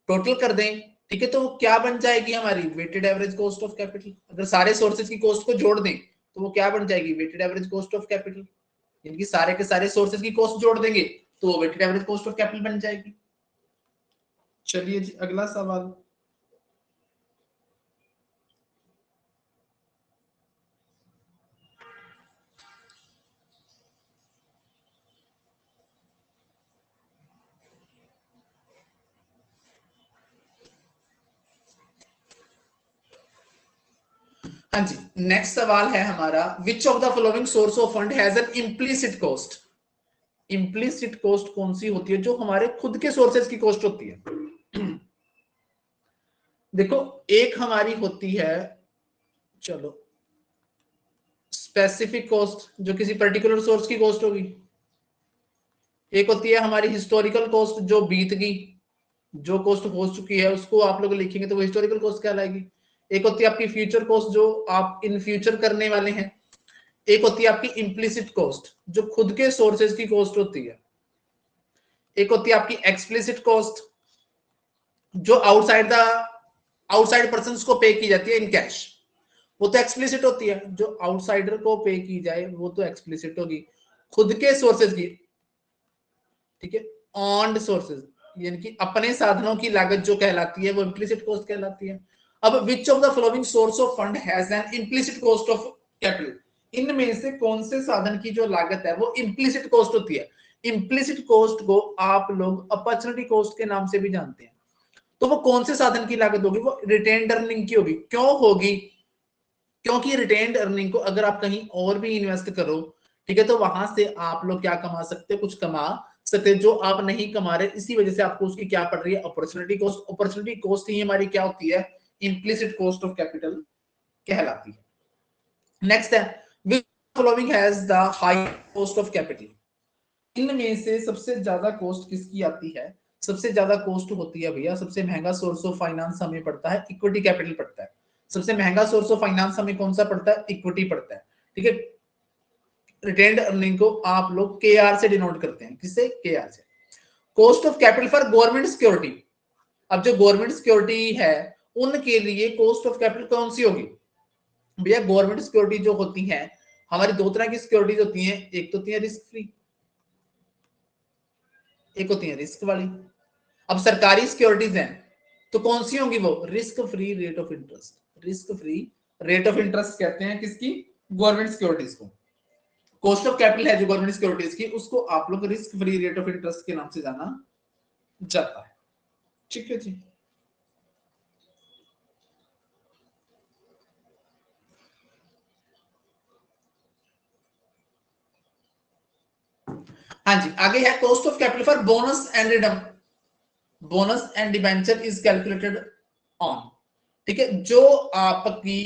टोटल कर दें, ठीक है, तो वो क्या बन जाएगी? हमारी weighted average cost of capital. अगर सारे सोर्सेज की कॉस्ट को जोड़ दें तो वो क्या बन जाएगी? Weighted average cost of capital. इनकी सारे के सारे सोर्सेज की कॉस्ट जोड़ देंगे तो वो weighted average cost of capital बन जाएगी। चलिए जी, अगला सवाल। हाँ जी, नेक्स्ट सवाल है हमारा, विच of the following source of fund has an implicit cost? Implicit cost कौन सी होती है? जो हमारे खुद के सोर्सेज की कॉस्ट होती है। देखो, एक हमारी होती है, चलो, स्पेसिफिक कॉस्ट जो किसी पर्टिकुलर सोर्स की कॉस्ट होगी। एक होती है हमारी हिस्टोरिकल कॉस्ट जो बीत गई, जो कॉस्ट हो चुकी है उसको आप लोग लिखेंगे तो वो हिस्टोरिकल कॉस्ट कहलाएगी। एक होती है आपकी फ्यूचर कॉस्ट जो आप इन फ्यूचर करने वाले हैं। एक होती है आपकी इम्प्लिसिट कॉस्ट जो खुद के सोर्सेज की कॉस्ट होती है। एक होती है आपकी एक्सप्लिसिट कॉस्ट जो आउटसाइड पर्सन को पे की जाती है इन कैश, वो तो एक्सप्लिसिट होती है। जो आउटसाइडर को पे की जाए वो तो एक्सप्लिसिट होगी। खुद के सोर्सेज की, ठीक है, ऑन सोर्सेज यानी कि अपने साधनों की लागत जो कहलाती है वो इम्प्लिसिट कॉस्ट कहलाती है। अब विच of the following source of fund has an implicit cost of capital? इनमें से कौन से साधन की जो लागत है वो इम्प्लिसिट कॉस्ट होती है? इम्प्लिसिट कॉस्ट को आप लोग अपॉर्चुनिटी कॉस्ट के नाम से भी जानते हैं। तो वो कौन से साधन की लागत होगी? वो रिटेन्ड अर्निंग की होगी। क्यों होगी? क्योंकि रिटेन्ड अर्निंग को अगर आप कहीं और भी इन्वेस्ट करो, ठीक है, तो वहां से आप लोग क्या कमा सकते हैं, कुछ कमा सकते हैं जो आप नहीं कमा रहे, इसी वजह से आपको उसकी क्या पड़ रही है, अपॉर्चुनिटी कॉस्ट। अपॉर्चुनिटी कॉस्ट ही हमारी क्या होती है, इम्प्लिसिट कॉस्ट ऑफ कैपिटल कहलाती है। नेक्स्ट है which following has the high cost of capital. इनमें से सबसे ज्यादा कॉस्ट किसकी आती है, सबसे ज्यादा कॉस्ट होती है भैया, सबसे महंगा सोर्स ऑफ फाइनेंस हमें पड़ता है इक्विटी कैपिटल पड़ता है। सबसे महंगा सोर्स ऑफ फाइनेंस हमें कौन सा पड़ता है, इक्विटी पड़ता है। ठीक है, रिटेन्ड अर्निंग को आप लोग केआर से डिनोट करते हैं, किससे, केआर से। Cost of capital for government security, अब जो गवर्नमेंट सिक्योरिटी है उनके लिए कॉस्ट ऑफ कैपिटल कौन सी होगी भैया, गवर्नमेंट सिक्योरिटी जो होती है, हमारी दो तरह की सिक्योरिटीज होती हैं, एक तो होती है रिस्क फ्री, एक होती है रिस्क वाली। अब सरकारी सिक्योरिटीज हैं तो कौन सी होंगी, वो risk free rate of interest. Risk free rate of interest कहते हैं किसकी, गवर्नमेंट सिक्योरिटीज को। कॉस्ट ऑफ कैपिटल है जो गवर्नमेंट सिक्योरिटीज की, उसको आप लोग risk free rate of interest के नाम से जाना जाता है। ठीक है जी, हाँ जी, आगे है cost of capital for bonus and redeem, bonus and debenture is calculated on. ठीक है, जो आपकी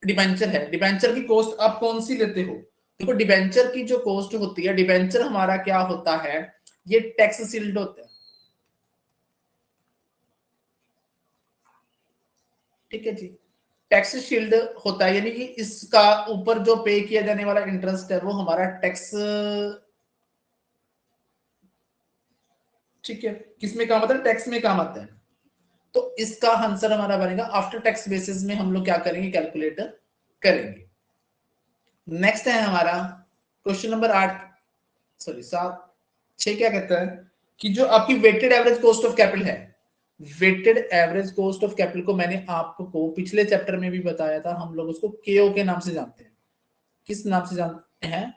डिबेंचर है, डिबेंचर की कॉस्ट आप कौन सी लेते हो, देखो डिबेंचर की जो कॉस्ट होती है, डिबेंचर हमारा क्या होता है, ये टैक्स शील्ड होता है। ठीक है जी, टैक्स शील्ड होता है, यानी कि इसका ऊपर जो पे किया जाने वाला इंटरेस्ट है वो हमारा टैक्स, ठीक है, किसमें काम आता है, टैक्स में काम आता है। तो इसका आंसर हमारा बनेगा आफ्टर टैक्स बेसिस में हम लोग क्या करेंगे, कैलकुलेट करेंगे। नेक्स्ट है हमारा क्वेश्चन नंबर 8, सॉरी 7, 6 क्या कहता है कि जो आपकी weighted average cost of capital है, weighted average cost of capital को मैंने आपको पिछले चैप्टर में भी बताया था, हम लोग उसको केओ के नाम से जानते हैं। किस नाम से जानते हैं,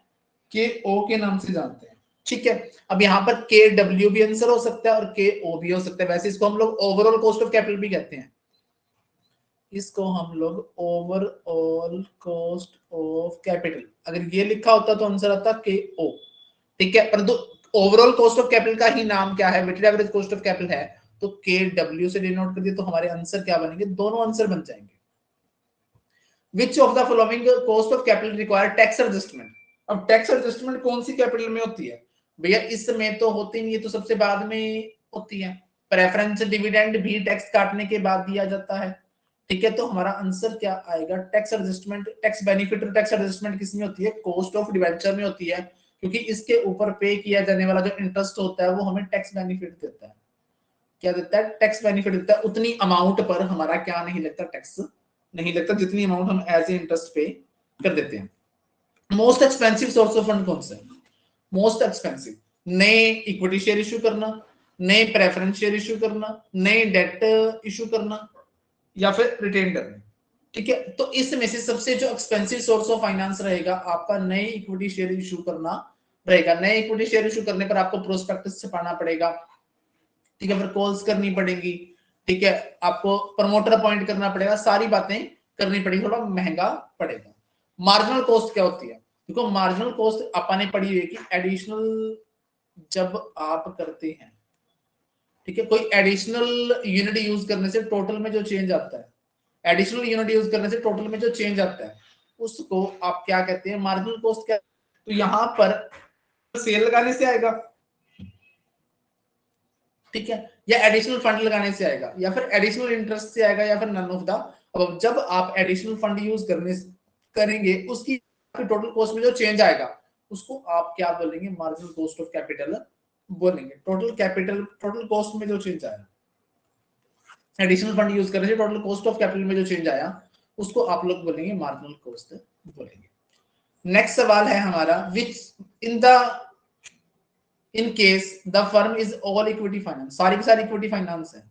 के ओ के नाम से जानते हैं। ठीक है, अब यहाँ पर के डब्ल्यू भी आंसर हो सकता है और के ओ भी हो सकता है, वैसे इसको हम लोग ओवरऑल कॉस्ट ऑफ कैपिटल भी कहते हैं, इसको हम लोग ओवरऑल कॉस्ट ऑफ कैपिटल, अगर ये लिखा होता तो आंसर आता के ओ। ठीक है, परंतु ओवरऑल कॉस्ट ऑफ कैपिटल का ही नाम क्या है, weighted average cost of capital है, तो के डब्ल्यू से डिनोट कर दिया, तो हमारे आंसर क्या बनेंगे, दोनों आंसर बन जाएंगे। विच of the following cost of capital require tax adjustment. अब टैक्स एडजस्टमेंट कौन सी कैपिटल में होती है भैया, इसमें तो होती नहीं है, तो सबसे बाद में होती है। प्रेफरेंस डिविडेंड भी टैक्स काटने के बाद दिया जाता है। ठीक है, तो हमारा आंसर क्या आएगा, टैक्स एडजस्टमेंट, टैक्स बेनिफिट और टैक्स एडजस्टमेंट किसमें होती है, कॉस्ट ऑफ डिवेंचर में होती है, क्योंकि इसके ऊपर पे किया जाने वाला जो इंटरेस्ट होता है वो हमें टैक्स बेनिफिट देता है। क्या देता है, टैक्स बेनिफिट देता है, उतनी अमाउंट पर हमारा क्या नहीं लगता, टैक्स नहीं लगता, जितनी अमाउंट हम एज ए इंटरेस्ट पे कर देते हैं। Most expensive source of fund कौन सा है, मोस्ट एक्सपेंसिव, नए इक्विटी शेयर इशू करना, नए प्रेफरेंस शेयर इशू करना, नए डेट इशू करना, या फिर रिटेन करना। ठीक है, तो इसमें से सबसे जो एक्सपेंसिव सोर्स ऑफ फाइनेंस रहेगा आपका नए इक्विटी शेयर इशू करना रहेगा। नए इक्विटी शेयर इशू करने पर आपको प्रोस्पेक्टस छपाना पड़ेगा, ठीक है, फिर कॉल्स करनी पड़ेगी, ठीक है, आपको प्रमोटर अपॉइंट करना पड़ेगा, सारी बातें करनी पड़ेगी, थोड़ा महंगा पड़ेगा। मार्जिनल कॉस्ट क्या होती है, देखो मार्जिनल कॉस्ट आपने पढ़ी हुई है कि एडिशनल जब आप करते हैं, ठीक है, कोई एडिशनल यूनिट यूज करने से टोटल में जो चेंज आता है, एडिशनल यूनिट यूज करने से टोटल में जो चेंज आता है उसको आप क्या कहते हैं, मार्जिनल कॉस्ट। क्या, तो यहां पर सेल लगाने से आएगा, ठीक है, या एडिशनल फंड लगाने से आएगा, या फिर एडिशनल इंटरेस्ट से आएगा, या फिर नन ऑफ द। अब जब आप एडिशनल फंड यूज करने करेंगे उसकी टोटल कॉस्ट में जो चेंज आएगा उसको आप क्या बोलेंगे, मार्जिनल कॉस्ट ऑफ कैपिटल बोलेंगे। टोटल कैपिटल, टोटल कॉस्ट में जो चेंज आया, एडिशनल फंड यूज करने से टोटल कॉस्ट ऑफ कैपिटल में जो चेंज आया उसको आप लोग बोलेंगे मार्जिनल कॉस्ट बोलेंगे। नेक्स्ट सवाल है हमारा, which in the in case the firm is all equity finance, सारी की सारी इक्विटी फाइनेंस है,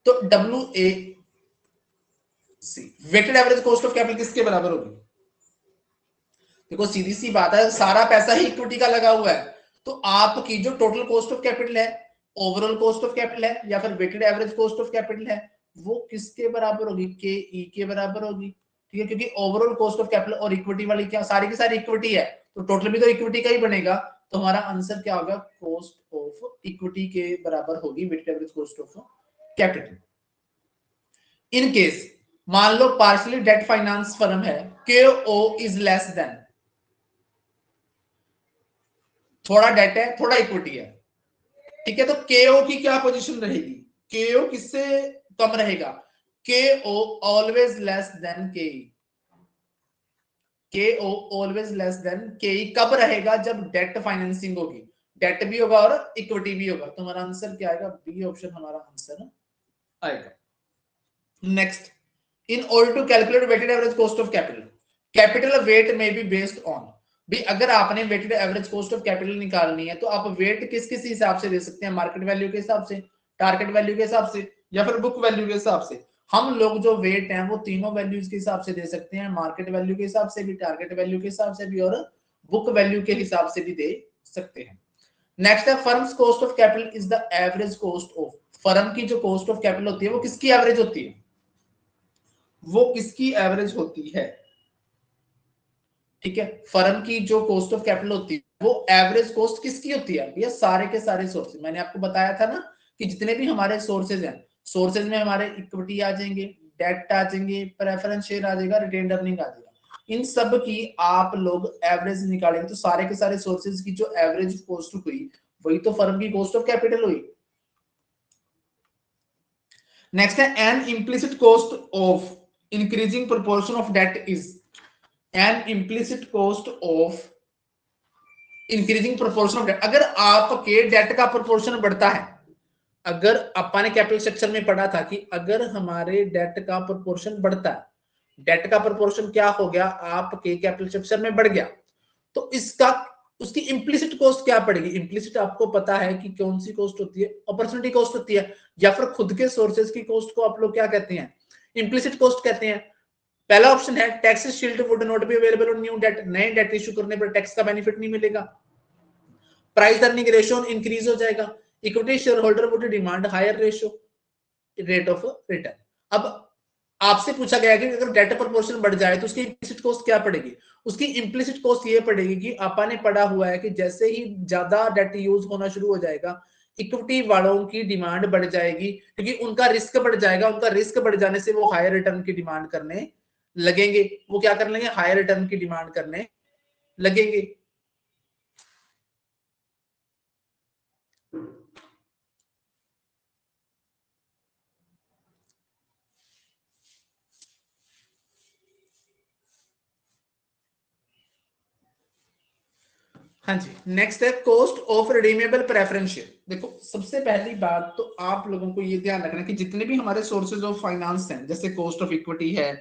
तो W A C weighted average cost of capital किसके बराबर होगी, देखो सीधी सी बात है, सारा पैसा ही इक्विटी का लगा हुआ है, तो आपकी जो टोटल कॉस्ट ऑफ कैपिटल है, ओवरऑल कॉस्ट ऑफ कैपिटल है, या फिर weighted average cost of capital है, वो किसके बराबर होगी, के ई के बराबर होगी। ठीक है, क्योंकि ओवरऑल कॉस्ट ऑफ कैपिटल और इक्विटी वाली क्या सारी की सारी इक्विटी है, तो टोटल भी तो इक्विटी का ही बनेगा। तो हमारा आंसर क्या होगा, कॉस्ट ऑफ इक्विटी के बराबर होगी weighted average cost of capital. In case मान लो पार्शियली डेट फाइनेंस फर्म है, K O is less than, थोड़ा डेट है थोड़ा इक्विटी है, ठीक है, तो केओ की क्या पोजीशन रहेगी, केओ किससे कम रहेगा, केओ ऑलवेज लेस देन के, केओ ऑलवेज लेस देन के। कब रहेगा, जब डेट फाइनेंसिंग होगी, डेट भी होगा और इक्विटी भी होगा। तो हमारा आंसर क्या आएगा, बी ऑप्शन हमारा आंसर आएगा। Next, in order to calculate weighted average cost of capital, capital weight may be based on, भी अगर आपने weighted average cost of capital निकालनी है तो आप वेट किस किस हिसाब से दे सकते हैं, मार्केट वैल्यू के हिसाब से, टारगेट वैल्यू के हिसाब से, या फिर बुक वैल्यू के हिसाब से। हम लोग जो वेट हैं वो तीनों वैल्यूज के हिसाब से दे सकते हैं, मार्केट वैल्यू के हिसाब से भी, टारगेट वैल्यू के हिसाब से भी, और बुक वैल्यू के हिसाब से भी दे सकते हैं। नेक्स्ट है, firms cost of capital is the average cost of, firm की जो कॉस्ट ऑफ कैपिटल होती है वो किसकी एवरेज होती है, वो किसकी एवरेज होती है। ठीक है, फर्म की जो कॉस्ट ऑफ कैपिटल होती है वो एवरेज कॉस्ट किसकी होती है, ये सारे के सारे सोर्सेज, मैंने आपको बताया था ना कि जितने भी हमारे सोर्सेज हैं, सोर्सेज में हमारे इक्विटी आ जाएंगे, डेट आ जाएंगे, प्रेफरेंस शेयर आ जाएगा, रिटेन्ड अर्निंग आ जाएगा, इन सब की आप लोग एवरेज निकालेंगे तो सारे के सारे सोर्सेज की जो एवरेज कॉस्ट हुई वही तो फर्म की कॉस्ट ऑफ कैपिटल हुई। नेक्स्ट है, an implicit cost of increasing proportion of debt is, an implicit cost of increasing proportion of debt, अगर आपके डेट का प्रोपोर्शन बढ़ता है, अगर अपन ने कैपिटल स्ट्रक्चर में पढ़ा था कि अगर हमारे डेट का प्रोपोर्शन बढ़ता है, डेट का प्रोपोर्शन क्या हो गया आपके कैपिटल स्ट्रक्चर में बढ़ गया, तो इसका उसकी इंप्लिसिट कॉस्ट क्या पड़ेगी, इंप्लिसिट आपको पता है कि कौन सी कॉस्ट होती है, अपॉर्चुनिटी कॉस्ट होती है, या फिर खुद के सोर्सेज की कॉस्ट को आप लोग क्या कहते हैं, इंप्लिसिट कॉस्ट कहते हैं। पहला ऑप्शन है, tax shield would not be available on new debt, नए डेट इशू करने पर टैक्स का बेनिफिट नहीं मिलेगा, प्राइस अर्निंग रेशियो इंक्रीज हो जाएगा, equity shareholder would demand higher ratio rate of return. अब आपसे पूछा गया कि अगर डेट प्रोपोर्शन बढ़ जाए तो उसकी इंप्लिसिट कॉस्ट क्या पड़ेगी, उसकी इंप्लिसिट कॉस्ट ये पड़ेगी कि आपा ने पढ़ा हुआ है कि जैसे ही ज्यादा डेट यूज होना शुरू हो जाएगा, इक्विटी वालों की डिमांड बढ़ जाएगी, क्योंकि उनका रिस्क बढ़ जाएगा, उनका रिस्क बढ़ जाने से वो हायर रिटर्न की डिमांड करने लगेंगे, वो क्या कर लेंगे, हायर रिटर्न की डिमांड करने लगेंगे। हाँ जी, नेक्स्ट है cost of redeemable preference share. देखो सबसे पहली बात तो आप लोगों को ये ध्यान रखना कि जितने भी हमारे सोर्सेज ऑफ फाइनेंस हैं, जैसे कॉस्ट ऑफ इक्विटी है,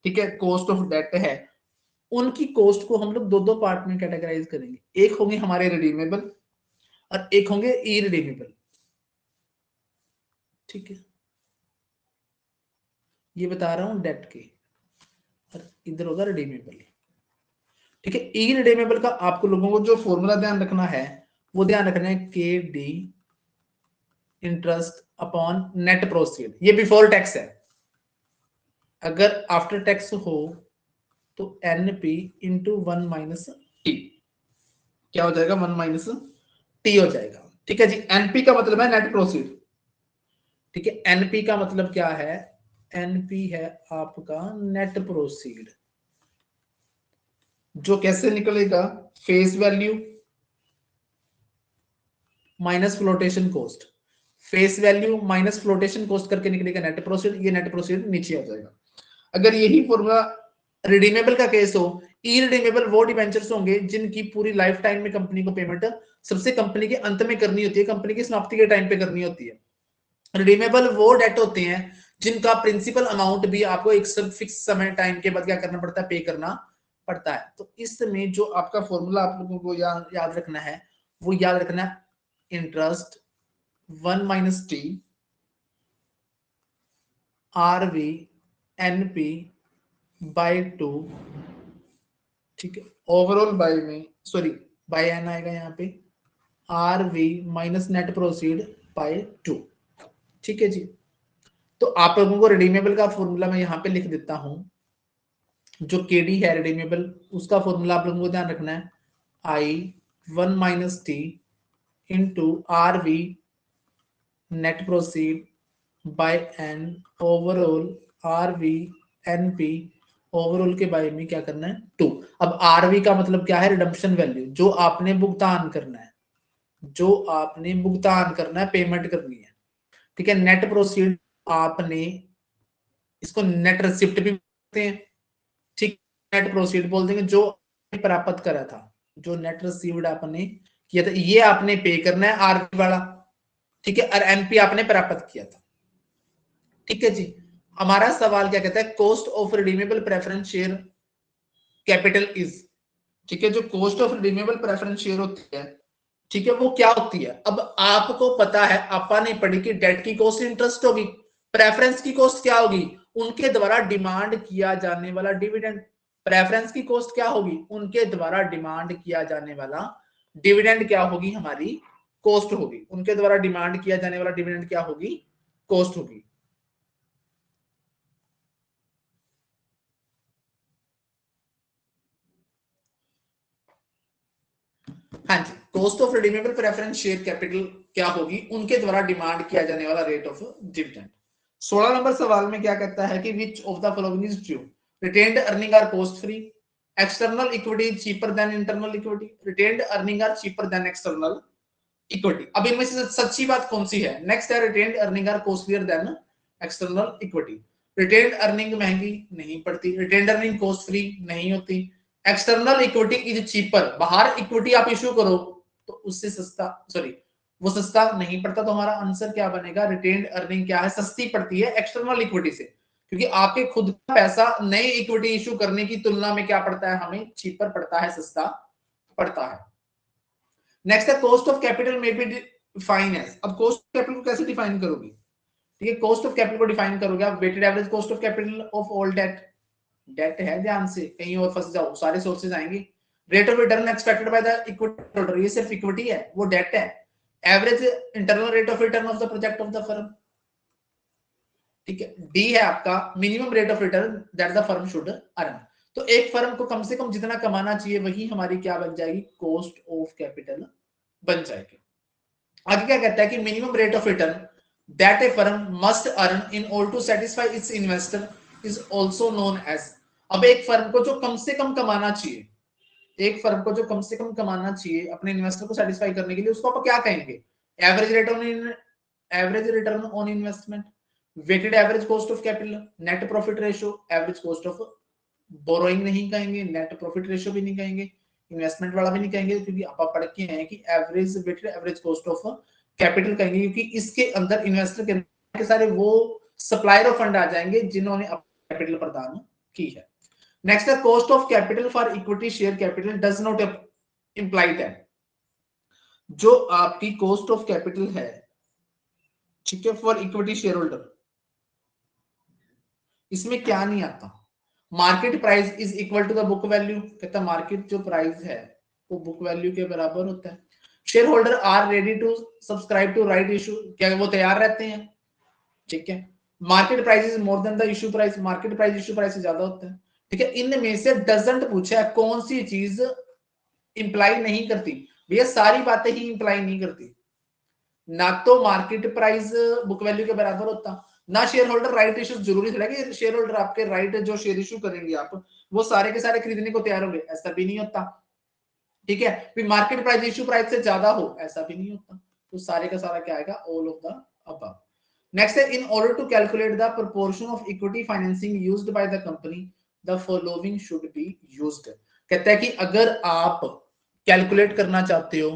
ठीक है, कॉस्ट ऑफ डेट है, उनकी कॉस्ट को हम लोग दो दो पार्ट में कैटेगराइज करेंगे, एक होंगे हमारे रिडीमेबल और एक होंगे इरिडीमेबल। ठीक है, ये बता रहा हूं डेट के, और इधर होगा रिडीमेबल। ठीक है, इरिडीमेबल का आपको लोगों को जो फॉर्मूला ध्यान रखना है वो ध्यान रखना है, के D interest upon net proceed, ये बिफोर टैक्स है, अगर आफ्टर टैक्स हो तो एनपी इंटू 1 - टी, क्या हो जाएगा, 1 - टी हो जाएगा। ठीक है जी, एनपी का मतलब है नेट प्रोसीड। ठीक है, एनपी का मतलब क्या है, एनपी है आपका नेट प्रोसीड, जो कैसे निकलेगा, face value minus flotation cost, face value minus flotation cost करके निकलेगा नेट प्रोसीड, ये नेट प्रोसीड नीचे आ जाएगा। अगर यही फॉर्मूला रिडीमेबल का केस हो, इरिडीमेबल वो डिबेंचर्स होंगे जिनकी पूरी लाइफ टाइम में कंपनी को पेमेंट सबसे कंपनी के अंत में करनी होती है, कंपनी की समाप्ति के टाइम पे करनी होती है। रिडीमेबल वो डेट होते हैं जिनका प्रिंसिपल अमाउंट भी आपको एक फिक्स समय टाइम के बाद क्या करना पड़ता है, पे करना पड़ता है। तो इसमें जो आपका फॉर्मूला आप लोगों को याद रखना है, वो याद रखना है interest 1 - T R V N P by 2, ठीक है, ओवरऑल बाय में, सॉरी बाय एन आएगा यहाँ पे, R V minus net proceed by 2। ठीक है जी, तो आप लोगों को रिडीमेबल का फॉर्मूला मैं यहाँ पे लिख देता हूं। जो केडी है रिडीमेबल, उसका फॉर्मूला आप लोगों को ध्यान रखना है, I1 minus T into R V net proceed by N overall R V N P overall के बारे में क्या करना है 2। अब आरवी का मतलब क्या है, रिडम्पशन वैल्यू, जो आपने भुगतान करना है, जो आपने भुगतान करना है, पेमेंट करनी है। ठीक है, नेट प्रोसीड आपने इसको नेट रिसिप्ट भी बोलते हैं। ठीक, नेट प्रोसीड बोल देंगे जो प्राप्त करा था, जो नेट रिसीव्ड आपने किया था, ये आपने पे करना है आरवी वाला। ठीक है, और एमपी आपने प्राप्त किया था। ठीक है जी, हमारा सवाल क्या कहता है, cost of redeemable preference share capital is. ठीक है, जो cost of redeemable preference share होती है, ठीक है, वो क्या होती है। अब आपको पता है, आपा ने पढ़ी कि डेट की कॉस्ट इंटरेस्ट होगी, प्रेफरेंस की कॉस्ट क्या होगी, उनके द्वारा डिमांड किया जाने वाला डिविडेंड। प्रेफरेंस की कॉस्ट क्या होगी, उनके द्वारा डिमांड किया जाने वाला डिविडेंड क्या होगी, हमारी कॉस्ट होगी। उनके द्वारा डिमांड किया जाने वाला डिविडेंड क्या होगी, कॉस्ट होगी। हाँ जी, cost of redeemable preference share capital क्या होगी, उनके द्वारा डिमांड किया जाने वाला रेट ऑफ डिविडेंड। 16 नंबर सवाल में क्या कहता है कि which of the following is true, retained earning are cost free, external equity cheaper than internal equity, retained earning are cheaper than external equity. अब इनमें से सच्ची बात कौन सी है, नेक्स्ट है retained earning are costlier than external equity. Retained earning महंगी नहीं पड़ती, रिटेन्ड अर्निंग कॉस्ट फ्री नहीं होती, एक्सटर्नल इक्विटी इज चीपर, बाहर इक्विटी आप इश्यू करो तो उससे सस्ता, सॉरी वो सस्ता नहीं पड़ता। तो हमारा आंसर क्या बनेगा, रिटेन्ड अर्निंग क्या है, सस्ती पड़ती है एक्सटर्नल इक्विटी से, क्योंकि आपके खुद का पैसा नई इक्विटी इश्यू करने की तुलना में क्या पड़ता है, हमें चीपर पड़ता है, सस्ता पड़ता है। नेक्स्ट है cost of capital may be defined as. अब कॉस्ट ऑफ कैपिटल को कैसे डिफाइन करोगे, ठीक है, कॉस्ट ऑफ कैपिटल को डिफाइन करोगे आप, weighted average cost of capital of all debt, debt है, ध्यान से कहीं और फंस जाओ, सारे सोर्सेज आएंगे। Rate of return expected by the equity holder, ये सिर्फ इक्विटी है, वो डेट है। Average internal rate of return of the project of the firm, ठीक है। डी है आपका minimum rate of return that the firm should earn. तो एक फर्म को कम से कम जितना कमाना चाहिए वही हमारी क्या बन जाएगी, कॉस्ट ऑफ कैपिटल बन जाएगी। आगे क्या कहता है कि minimum rate of return that a firm must earn in order to satisfy its investor is also known as. अब एक फर्म को जो कम से कम कमाना चाहिए, एक फर्म को जो कम से कम कमाना चाहिए अपने इन्वेस्टर को सेटिस्फाई करने के लिए, उसको आप क्या कहेंगे, average return, average return on investment, weighted average cost of capital, net profit ratio, average cost of borrowing नहीं कहेंगे, नेट प्रॉफिट रेशियो भी नहीं कहेंगे, इन्वेस्टमेंट वाला भी नहीं कहेंगे, क्योंकि आप पढ़ के हैं कि average weighted average cost of capital कहेंगे, क्योंकि इसके अंदर इन्वेस्टर के सारे वो सप्लायर ऑफ फंड आ जाएंगे जिन्होंने कैपिटल प्रदान की है। नेक्स्ट है cost of capital for equity share capital does not imply that. जो आपकी कॉस्ट ऑफ कैपिटल है, ठीक है, फॉर इक्विटी शेयर होल्डर, इसमें क्या नहीं आता, market price is equal to the book value, कहता है मार्केट जो प्राइस है वो बुक वैल्यू के बराबर होता है। Shareholder are ready to subscribe to right issue, क्या वो तैयार रहते हैं, ठीक है। Market price is more than the issue price, market price issue price से ज्यादा होता है, ठीक है। इनमें से डजंट पूछा है, कौन सी चीज इंप्लाई नहीं करती, भैया सारी बातें ही इंप्लाई नहीं करती, ना तो मार्केट प्राइस बुक वैल्यू के बराबर होता, ना शेयर होल्डर राइट इशू जरूरी थोड़ा कि शेयर होल्डर आपके राइट जो शेयर इशू करेंगे आप वो सारे के सारे खरीदने को तैयार होंगे, ऐसा भी नहीं होता, ठीक है। फिर मार्केट प्राइस इशू प्राइस से ज्यादा हो, ऐसा भी नहीं होता। तो सारे का सारा क्या आएगा, all of the above. Next है in order to calculate the proportion of equity financing used by the company the following should be used. कहता है कि अगर आप कैलकुलेट करना चाहते हो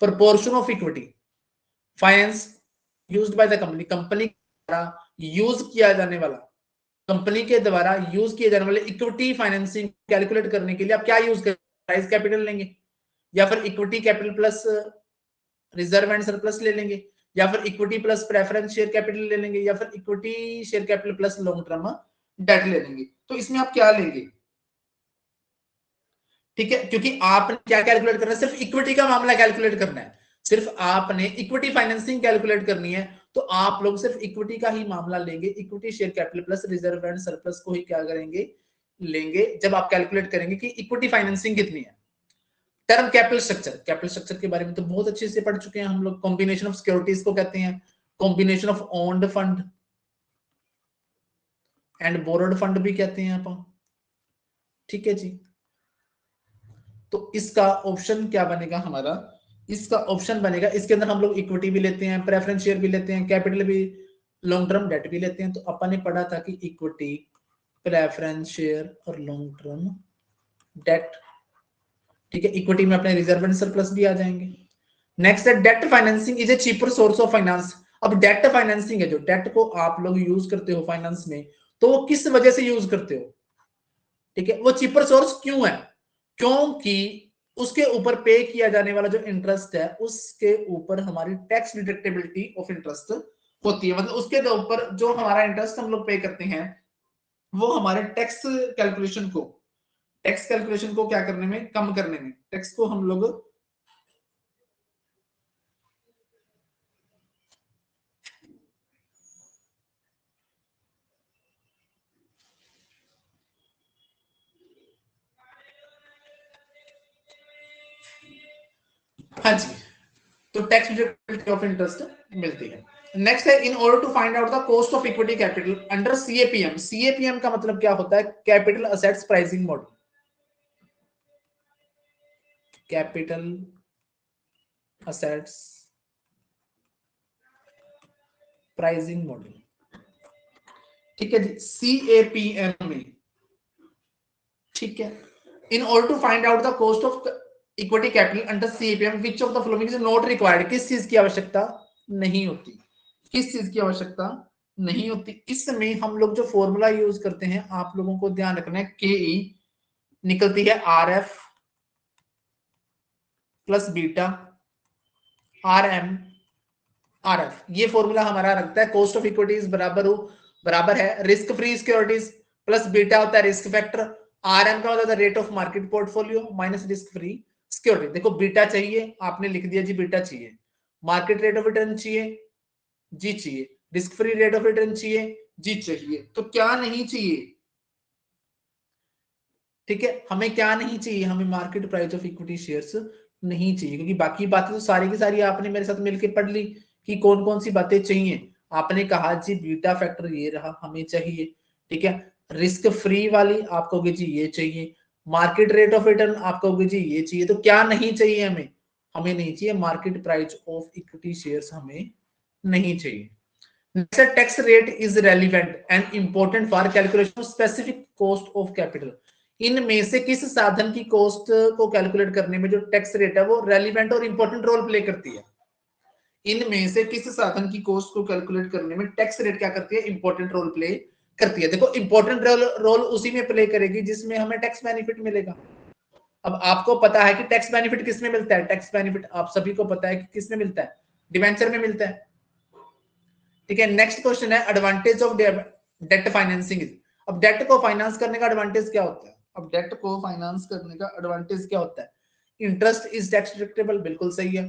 proportion of equity finance used by the company, company द्वारा यूज किया जाने वाला, कंपनी के द्वारा यूज किए जाने वाले इक्विटी फाइनेंसिंग कैलकुलेट करने के लिए आप क्या यूज करेंगे, प्राइस कैपिटल लेंगे, या फिर equity capital plus reserve and surplus ले लेंगे, या फिर equity plus preference share capital ले लेंगे, या फिर equity share capital plus long term debt ले लेंगे। तो इसमें आप क्या लेंगे, ठीक है, क्योंकि आपने क्या कैलकुलेट करना है, सिर्फ इक्विटी का मामला कैलकुलेट करना है, सिर्फ आपने इक्विटी फाइनेंसिंग कैलकुलेट करनी है, तो आप लोग सिर्फ इक्विटी का ही मामला लेंगे, equity share capital plus reserve and surplus को ही क्या करेंगे, लेंगे जब आप कैलकुलेट करेंगे कि इक्विटी फाइनेंसिंग कितनी है। Term capital structure, capital structure के बारे में तो बहुत अच्छे से पढ़ चुके हैं हम लोग। कॉम्बिनेशन ऑफ सिक्योरिटीज को कहते हैं combination of owned fund and borrowed fund भी कहते हैं आप, ठीक है जी। तो इसका ऑप्शन क्या बनेगा हमारा, इसका ऑप्शन बनेगा, इसके अंदर हम लोग इक्विटी भी लेते हैं, प्रेफरेंस शेयर भी लेते हैं, कैपिटल भी, लॉन्ग टर्म डेट भी लेते हैं। तो अपन ने पढ़ा था कि इक्विटी, प्रेफरेंस शेयर और लॉन्ग टर्म डेट, ठीक है। इक्विटी में अपने रिजर्व एंड सरप्लस भी आ जाएंगे। नेक्स्ट है debt financing is a cheaper source of finance. अब डेट फाइनेंसिंग है, जो डेट को आप लोग यूज करते हो फाइनेंस में, तो वो किस वजह से यूज करते हो, ठीक है। वो चीपर सोर्स क्यों है, क्योंकि उसके ऊपर पे किया जाने वाला जो इंटरेस्ट है, उसके ऊपर हमारी टैक्स डिडक्टेबिलिटी ऑफ इंटरेस्ट होती है। मतलब उसके ऊपर जो हमारा इंटरेस्ट हम लोग पे करते हैं, वो हमारे टैक्स कैलकुलेशन को क्या करने में, कम करने में, टैक्स को हम लोग, हाँ जी, तो टैक्स डिडक्टिबिलिटी ऑफ इंटरेस्ट मिलती है। नेक्स्ट है in order to find out the cost of equity capital under CAPM. CAPM का मतलब क्या होता है, capital assets pricing model, capital assets pricing model, ठीक है जी, सीएपीएम में, ठीक है। In order to find out the cost of equity capital under CAPM which of the following is not required. किस चीज की आवश्यकता नहीं होती, किस चीज की आवश्यकता नहीं होती। इसमें हम लोग जो फॉर्मूला यूज करते हैं, आप लोगों को ध्यान रखना है, के ई निकलती है R F plus beta R M R F. ये फॉर्मूला हमारा रखता है कॉस्ट ऑफ इक्विटीज बराबर है risk free securities plus beta होता है रिस्क फैक्टर, आर एम का होता है rate of market portfolio minus risk free security. देखो बीटा चाहिए, आपने लिख दिया जी बीटा चाहिए, मार्केट रेट ऑफ रिटर्न चाहिए, जी चाहिए, risk free rate of return चाहिए, जी चाहिए। तो क्या नहीं चाहिए, ठीक है, हमें क्या नहीं चाहिए, हमें market price of equity shares नहीं चाहिए, क्योंकि बाकी बातें तो सारी की सारी आपने मेरे साथ मिलकर पढ़ ली कि कौन कौन सी बातें चाहिए। आपने कहा जी बीटा फैक्टर ये रहा हमें चाहिए, ठीक है, रिस्क फ्री वाली आप कहोगे जी ये चाहिए, मार्केट रेट ऑफ रिटर्न आप कहोगे जी ये चाहिए। तो क्या नहीं चाहिए हमें, हमें नहीं चाहिए market price of equity shares, हमें नहीं चाहिए। Tax rate is relevant and important for calculation of specific cost of capital. इनमें से किस साधन की कॉस्ट को कैलकुलेट करने में जो टैक्स रेट है वो रेलिवेंट और इंपॉर्टेंट रोल प्ले करती है। इनमें से किस साधन की कॉस्ट को कैलकुलेट करने में टैक्स रेट क्या करती है, इंपॉर्टेंट रोल प्ले करती है। देखो इंपॉर्टेंट रोल उसी में प्ले करेगी जिसमें हमें टैक्स बेनिफिट मिलेगा। अब आपको पता है कि टैक्स बेनिफिट किसमें मिलता है, टैक्स बेनिफिट आप सभी को पता है कि किसमें मिलता है, डिवेंचर में मिलता है, ठीक है। नेक्स्ट क्वेश्चन है एडवांटेज ऑफ डेट फाइनेंसिंग। अब डेट को फाइनेंस करने का एडवांटेज क्या होता है, अब डेट को फाइनेंस करने का एडवांटेज क्या होता है, इंटरेस्ट इज टैक्स डिडक्टेबल, बिल्कुल सही है।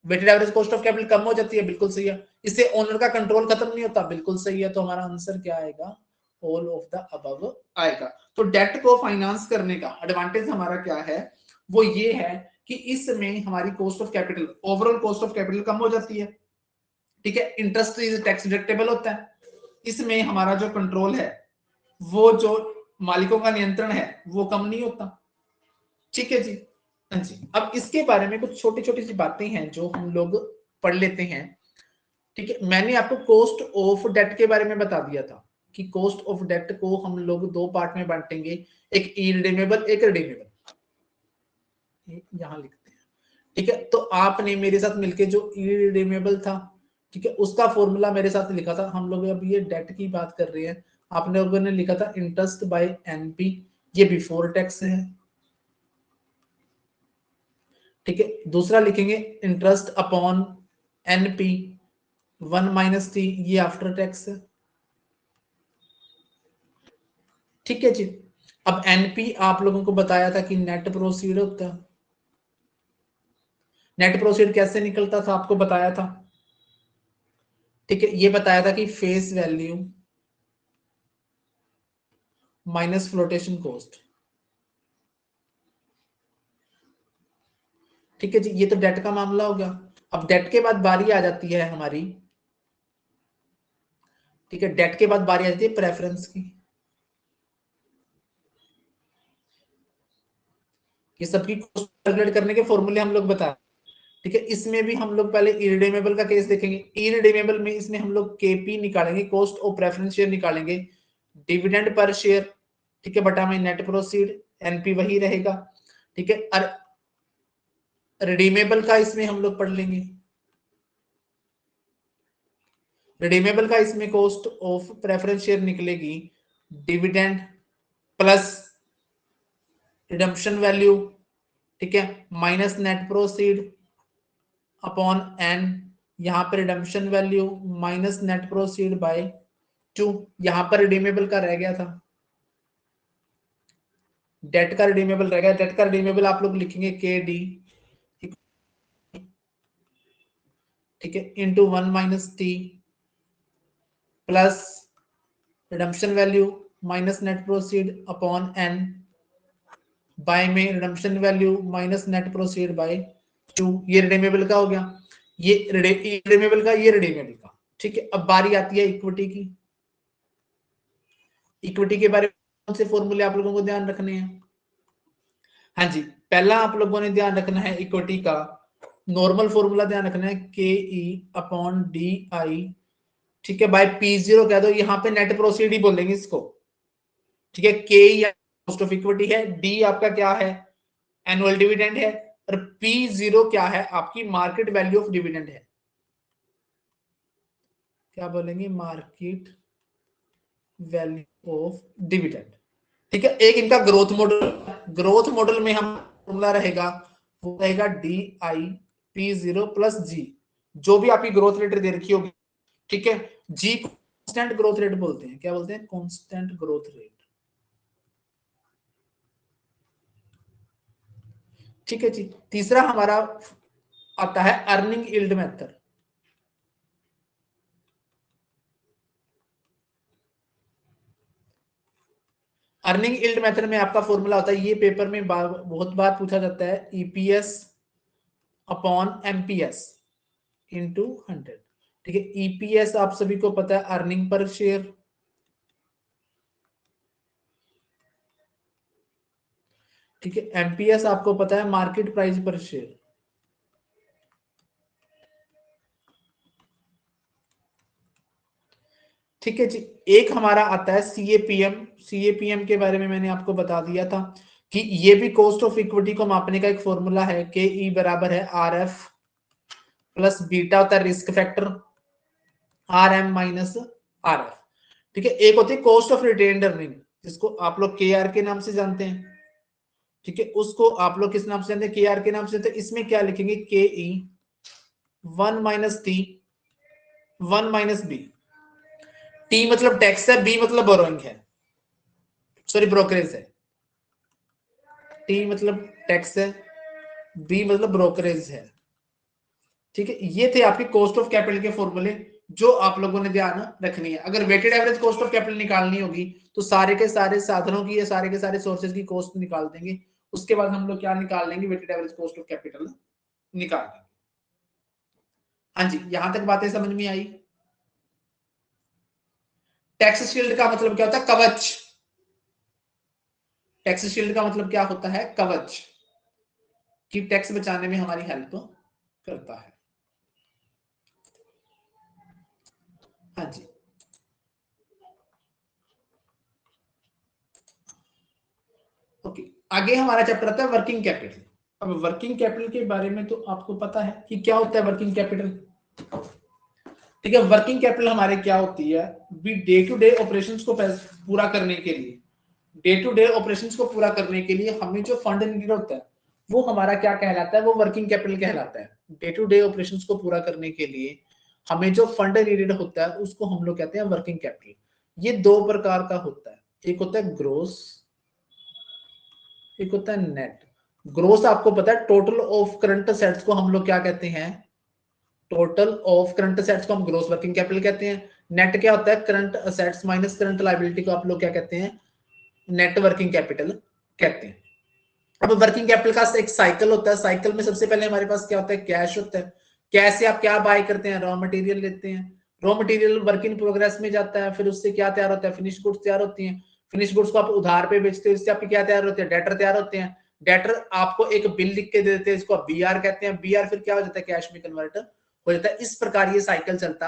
Weighted average cost of capital कम हो जाती है, बिल्कुल सही है। इससे ओनर का कंट्रोल खत्म नहीं होता, बिल्कुल सही है। तो हमारा आंसर क्या आएगा, ऑल ऑफ द अबव आएगा। तो डेट को फाइनेंस करने का एडवांटेज हमारा क्या है, वो ये है कि इसमें हमारी cost of capital, overall cost of capital कम हो जाती है, ठीक है। इंटरेस्ट इज टैक्स डिडक्टेबल होता है, इसमें हमारा जो कंट्रोल है, वो जो मालिकों का नियंत्रण है, वो कम नहीं होता, ठीक है जी। हाँ जी, अब इसके बारे में कुछ छोटी छोटी सी बातें हैं जो हम लोग पढ़ लेते हैं, ठीक है। मैंने आपको कॉस्ट ऑफ डेट के बारे में बता दिया था कि कॉस्ट ऑफ डेट को हम लोग दो पार्ट में बांटेंगे, एक इरिडीमेबल एक रिडीमेबल, यहां लिखते हैं, ठीक है। तो आपने मेरे साथ मिलके जो इरिडीमेबल था, ठीक है, उसका फॉर्मूला मेरे साथ लिखा था। हम लोग अब ये डेट की बात कर रहे हैं, आपने लोगों ने लिखा था इंटरेस्ट बाय एनपी, ये बिफोर टैक्स है, ठीक है। दूसरा लिखेंगे इंटरेस्ट अपॉन एनपी 1 - टी, ये आफ्टर टैक्स है, ठीक है जी। अब एनपी आप लोगों को बताया था कि नेट प्रोसीड होता है, नेट प्रोसीड कैसे निकलता था आपको बताया था, ठीक है, ये बताया था कि face value minus flotation cost. ठीक है जी, ये तो डेट का मामला हो गया। अब डेट के बाद बारी आ जाती है हमारी, ठीक है, डेट के बाद बारी आ जाती है प्रेफरेंस की। ये सबकी कॉस्ट कैलकुलेट करने के फॉर्मूले हम लोग बता, ठीक है। इसमें भी हम लोग पहले इरिडीमेबल का केस देखेंगे। इरिडीमेबल में इसमें हम लोग केपी निकालेंगे, कॉस्ट ऑफ प्रेफरेंस शेयर निकालेंगे, डिविडेंड पर शेयर, ठीक है, बटा में नेट प्रोसीड, एनपी वही रहेगा, ठीक है। और रिडीमेबल का इसमें हम लोग पढ़ लेंगे। रिडीमेबल का इसमें कॉस्ट ऑफ प्रेफरेंस शेयर निकलेगी डिविडेंड प्लस रिडम्पशन वैल्यू, ठीक है, minus net proceed upon N, यहां पर redemption value minus net proceed by 2। यहां पर रिडीमेबल का रह गया था, डेट का रिडीमेबल रह गया। डेट का रिडीमेबल आप लोग लिखेंगे के डी, ठीक है, into 1 minus T plus redemption value minus net proceed upon N, by में redemption value minus net proceed by 2। ये रिडीमेबल का हो गया, ये रिडीमेबल का, ये रिडीमेबल का, ठीक है। अब बारी आती है इक्विटी की। इक्विटी के बारे में कौन से फॉर्मूले आप लोगों को ध्यान रखने हैं? हाँ जी, पहला आप लोगों ने ध्यान रखना है इक्विटी का नॉर्मल फॉर्मूला ध्यान रखना है, के ई अपॉन डी आई, ठीक है, बाय पी जीरो कह दो, यहां पे नेट प्रोसीड ही बोलेंगे इसको, ठीक है। के या कॉस्ट ऑफ इक्विटी है, डी आपका क्या है, एनुअल डिविडेंड है, और पी जीरो क्या है, आपकी मार्केट वैल्यू ऑफ डिविडेंड है। क्या बोलेंगे, मार्केट वैल्यू ऑफ डिविडेंड, ठीक है। एक इनका ग्रोथ मॉडल, ग्रोथ मॉडल में हम फॉर्मूला रहेगा, वो रहेगा D I P zero plus G, जो भी आपकी ग्रोथ रेट दे रखी होगी, ठीक है। जी कांस्टेंट ग्रोथ रेट बोलते हैं, क्या बोलते हैं, कांस्टेंट ग्रोथ रेट, ठीक है जी। तीसरा हमारा आता है earning yield method. Earning yield method में आपका फॉर्मूला होता है, ये पेपर में बहुत बार पूछा जाता है, ईपीएस अपॉन एमपीएस इंटू 100, ठीक है। ईपीएस आप सभी को पता है, अर्निंग पर शेयर, ठीक है। एमपीएस आपको पता है, मार्केट प्राइस पर शेयर, ठीक है जी। एक हमारा आता है सीएपीएम। सीएपीएम के बारे में मैंने आपको बता दिया था कि ये भी कॉस्ट ऑफ इक्विटी को मापने का एक फॉर्मूला है, के ई बराबर है आर एफ प्लस बीटा होता है risk factor, R M minus R F, ठीक है। एक होती है कॉस्ट ऑफ रिटेन्ड अर्निंग, जिसको आप लोग के आर के नाम से जानते हैं, ठीक है। उसको आप लोग किस नाम से जानते हैं, के आर के नाम से जानते हैं। इसमें क्या लिखेंगे, K E 1 minus T 1 minus B, T मतलब टैक्स है, बी मतलब बोरोइंग है, सॉरी ब्रोकरेज है, टी मतलब टैक्स है, बी मतलब ब्रोकरेज है, ठीक है। ये थे आपके कॉस्ट ऑफ कैपिटल के फॉर्मूले, जो आप लोगों ने ध्यान रखनी है। अगर weighted average cost of capital निकालनी होगी तो सारे के सारे साधनों की या सारे के सारे सोर्सेज की कॉस्ट निकाल देंगे, उसके बाद हम लोग क्या निकाल लेंगे, weighted average cost of capital निकाल देंगे। हाँ जी, यहां तक बातें समझ में आई। टैक्स शील्ड का मतलब क्या होता है, कवच। टैक्स शील्ड का मतलब क्या होता है, कवच, कि टैक्स बचाने में हमारी हेल्प करता है। हाँ जी, ओके। आगे हमारा चैप्टर आता है वर्किंग कैपिटल। अब वर्किंग कैपिटल के बारे में तो आपको पता है कि क्या होता है वर्किंग कैपिटल, ठीक है। वर्किंग कैपिटल हमारे क्या होती है, भी डे टू डे ऑपरेशंस को पूरा करने के लिए, डे टू डे ऑपरेशंस को पूरा करने के लिए हमें जो फंड नीड होता है वो हमारा क्या कहलाता है, वो वर्किंग कैपिटल कहलाता है। डे टू डे ऑपरेशंस को पूरा करने के लिए हमें जो फंड नीडेड होता है उसको हम लोग कहते हैं वर्किंग कैपिटल। ये दो प्रकार का होता है, एक होता है ग्रोस, एक होता है नेट। ग्रोस आपको पता है, टोटल ऑफ करंट असेट्स को हम लोग क्या कहते हैं, टोटल ऑफ करंट असेट्स को हम ग्रॉस वर्किंग कैपिटल कहते हैं। नेट क्या होता है, current assets minus current liability को आप लोग क्या कहते हैं, नेट वर्किंग कैपिटल कहते हैं। अब वर्किंग कैपिटल का एक साइकिल होता है, साइकिल में सबसे पहले हमारे पास क्या होता है, कैश होता है। कैश से आप क्या बाय करते हैं, रॉ मटेरियल लेते हैं। Raw material work in progress में जाता है, फिर उससे क्या तैयार होता है, फिनिश गुड्स तैयार होती हैं। फिनिश गुड्स को आप उधार पे बेचते हो, इससे आपके क्या तैयार होते हैं, डेटर तैयार होते हैं। डेटर आपको एक बिल लिख के दे देते हैं, इसको आप बीआर कहते हैं। बीआर फिर क्या हो जाता है, कैश में कन्वर्ट हो जाता है। इस प्रकार ये साइकिल चलता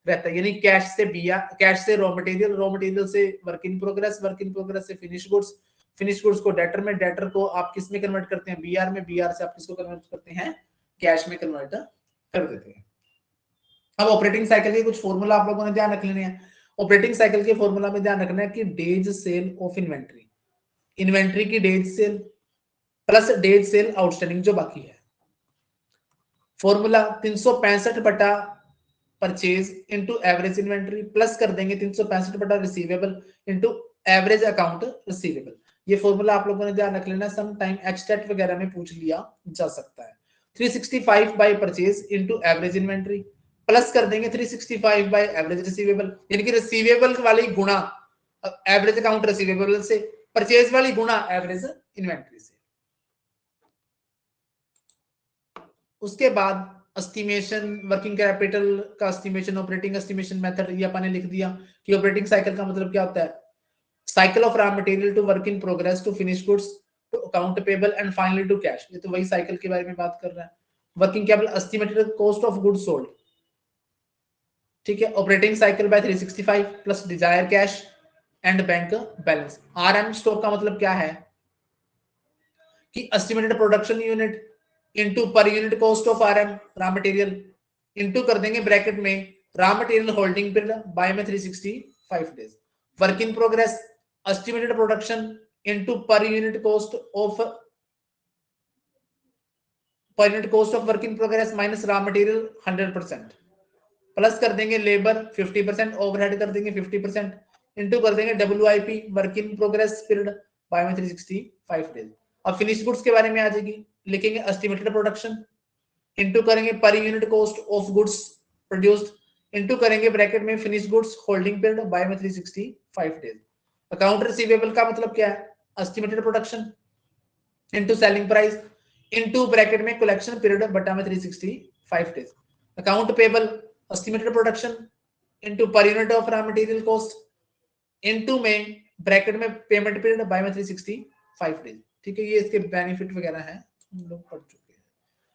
रहता है, यानी कैश से बीआर, कैश से रॉ मटेरियल, रॉ मटेरियल से work in progress, work in progress से फिनिश गुड्स, फिनिश गुड्स को डेटर में, डेटर को आप किस में कन्वर्ट करते हैं, बीआर में, बीआर से आप किसको कन्वर्ट करते हैं, कैश में कन्वर्ट कर देते हैं। अब ऑपरेटिंग साइकिल के कुछ फॉर्मूला आप लोगों ने ध्यान रख लेने हैं। ऑपरेटिंग साइकिल के फॉर्मूला में ध्यान रखना है कि days sale of inventory, inventory की days sale plus days sale outstanding जो बाकी है। फॉर्मूला 365 बटा purchase into average inventory plus कर देंगे 365 बटा receivable into average account receivable. ये फॉर्मूला आप लोगों ने ध्यान रख लेना, सम टाइम एक्सटेट वगैरह में पूछ लिया जा सकता है। 365 by purchase into average inventory plus कर देंगे 365 बाय एवरेज रिसीवेबल, यानी कि रिसीवेबल वाली गुणा एवरेज अकाउंट रिसीवेबल से, परचेज वाली गुणा एवरेज इन्वेंट्री से। उसके बाद एस्टिमेशन, वर्किंग कैपिटल का एस्टिमेशन, ऑपरेटिंग एस्टिमेशन मेथड, ये अपन ने लिख दिया कि ऑपरेटिंग साइकिल का मतलब क्या होता है, cycle of raw material to work in progress to finish goods to account payable and finally to cash. ये तो वही साइकिल के बारे में बात कर रहा है। Working capital estimated cost of goods sold, ठीक है। Operating cycle by 365 plus desire cash and bank balance. R M stock का मतलब क्या है कि estimated production unit into per unit cost of R M raw material into कर देंगे ब्रैकेट में raw material holding period by में 365 days. Work in progress estimated production into per unit cost of work in progress minus raw material 100% plus कर देंगे labour 50%, overhead कर देंगे 50%, into कर देंगे WIP work in progress period by में 365 days. अब finish goods के बारे में आ जाएगी, लिखेंगे एस्टिमेटेड प्रोडक्शन इनटू करेंगे पर unit cost of goods produced into करेंगे ब्रैकेट में finish goods holding period by में 365 डेज। अकाउंट रिसीवेबल का मतलब क्या है, estimated production into selling price into bracket में कलेक्शन पीरियड बटा में 365 days. Account payable estimated production into per unit of raw material cost into में ब्रैकेट में पेमेंट पीरियड बाय में 365 डेज, ठीक है। ये इसके बेनिफिट वगैरह हैं, हम लोग पढ़ चुके हैं।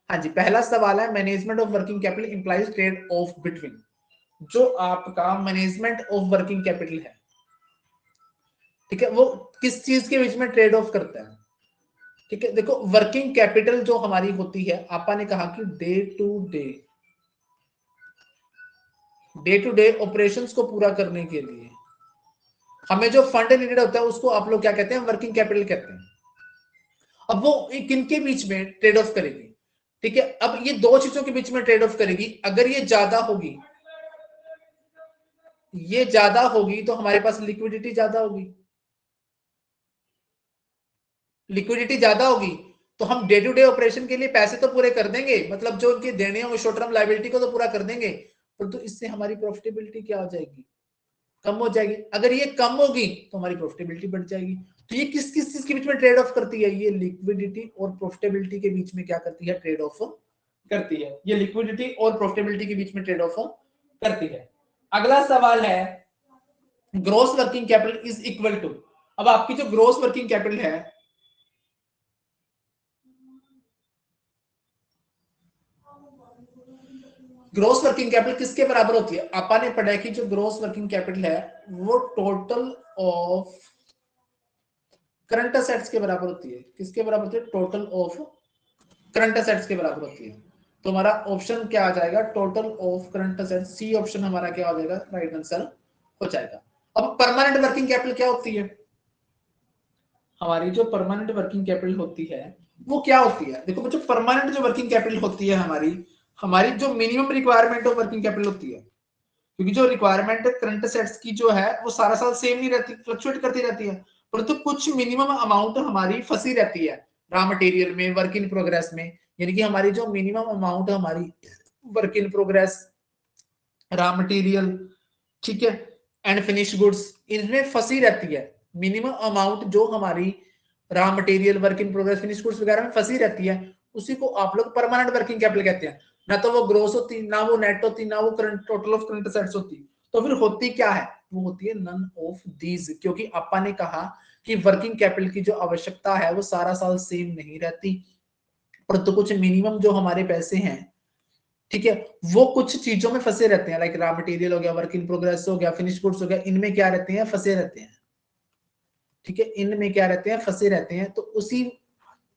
हाँ जी, पहला सवाल है management of working capital implies trade off between. जो आपका मैनेजमेंट ऑफ वर्किंग कैपिटल है, ठीक है, वो किस चीज के बीच में ट्रेड ऑफ करता है, ठीक है। देखो वर्किंग कैपिटल जो हमारी होती है, आपा ने कहा कि डे टू डे ऑपरेशंस को पूरा करने के लिए हमें जो फंड नीडेड होता है उसको आप लोग क्या कहते हैं, वर्किंग कैपिटल कहते हैं। अब वो किनके बीच में ट्रेड ऑफ करेगी, ठीक है। अब ये दो चीजों के बीच में ट्रेड ऑफ करेगी। अगर ये ज्यादा होगी तो हमारे पास लिक्विडिटी ज्यादा होगी। लिक्विडिटी ज्यादा होगी तो हम डे टू डे ऑपरेशन के लिए पैसे तो पूरे कर देंगे, मतलब जो उनके देने होंगे शॉर्ट टर्म लायबिलिटी को तो पूरा कर देंगे, परंतु इससे हमारी प्रॉफिटेबिलिटी क्या हो जाएगी, कम हो जाएगी। अगर ये कम होगी तो हमारी प्रॉफिटेबिलिटी बढ़ जाएगी। तो ये किस किस चीज के बीच में ट्रेड ऑफ करती है, ये लिक्विडिटी और प्रॉफिटेबिलिटी के बीच में क्या करती है, ट्रेड ऑफ करती है। ये लिक्विडिटी और प्रॉफिटेबिलिटी के बीच में ट्रेड ऑफ करती है। अगला सवाल है gross working capital is equal to. अब आपकी जो ग्रॉस वर्किंग कैपिटल है, ग्रॉस वर्किंग कैपिटल किसके बराबर होती है, आपा ने पढ़ा है कि जो ग्रॉस वर्किंग कैपिटल है वो टोटल ऑफ करंट असेट्स के बराबर होती है। किसके बराबर होती है, टोटल ऑफ करंट असेट्स के बराबर होती है। तो हमारा ऑप्शन क्या आ जाएगा, total of current assets, C option हमारा क्या हो जाएगा, राइट आंसर हो जाएगा। अब परमानेंट वर्किंग कैपिटल क्या होती है, हमारी जो परमानेंट वर्किंग कैपिटल होती है वो क्या होती है। देखो बच्चों, परमानेंट जो वर्किंग कैपिटल होती है हमारी जो minimum requirement of working capital होती है, क्योंकि जो रिक्वायरमेंट करंट असेट्स की जो है वो सारा साल सेम नहीं रहती, फ्लक्चुएट करती रहती है, परंतु कुछ मिनिमम अमाउंट हमारी फंसी रहती है रॉ मटेरियल में, वर्क इन प्रोग्रेस में। यानी कि हमारी जो मिनिमम अमाउंट हमारी work in progress, raw material, ठीक है, एंड फिनिश गुड्स, इनमें फंसी रहती है। मिनिमम अमाउंट जो हमारी raw material, work in progress, finish goods वगैरह में फंसी रहती है, उसी को आप लोग परमानेंट वर्किंग कैपिटल कहते हैं। ना तो वो ग्रोस होती, ना वो नेट होती, ना वो current total of current assets होती, तो फिर होती क्या है? वो होती है नन ऑफ दीज, क्योंकि अपा ने कहा कि वर्किंग कैपिटल की जो आवश्यकता है वो सारा साल सेम नहीं रहती, परंतु कुछ मिनिमम जो हमारे पैसे हैं, ठीक है, वो कुछ चीजों में फंसे रहते हैं, लाइक रॉ मटेरियल हो गया, वर्क इन प्रोग्रेस हो गया, फिनिश गुड्स हो गया, इनमें क्या रहते हैं? फंसे रहते हैं, ठीक है, इनमें क्या रहते हैं? फंसे रहते हैं। तो उसी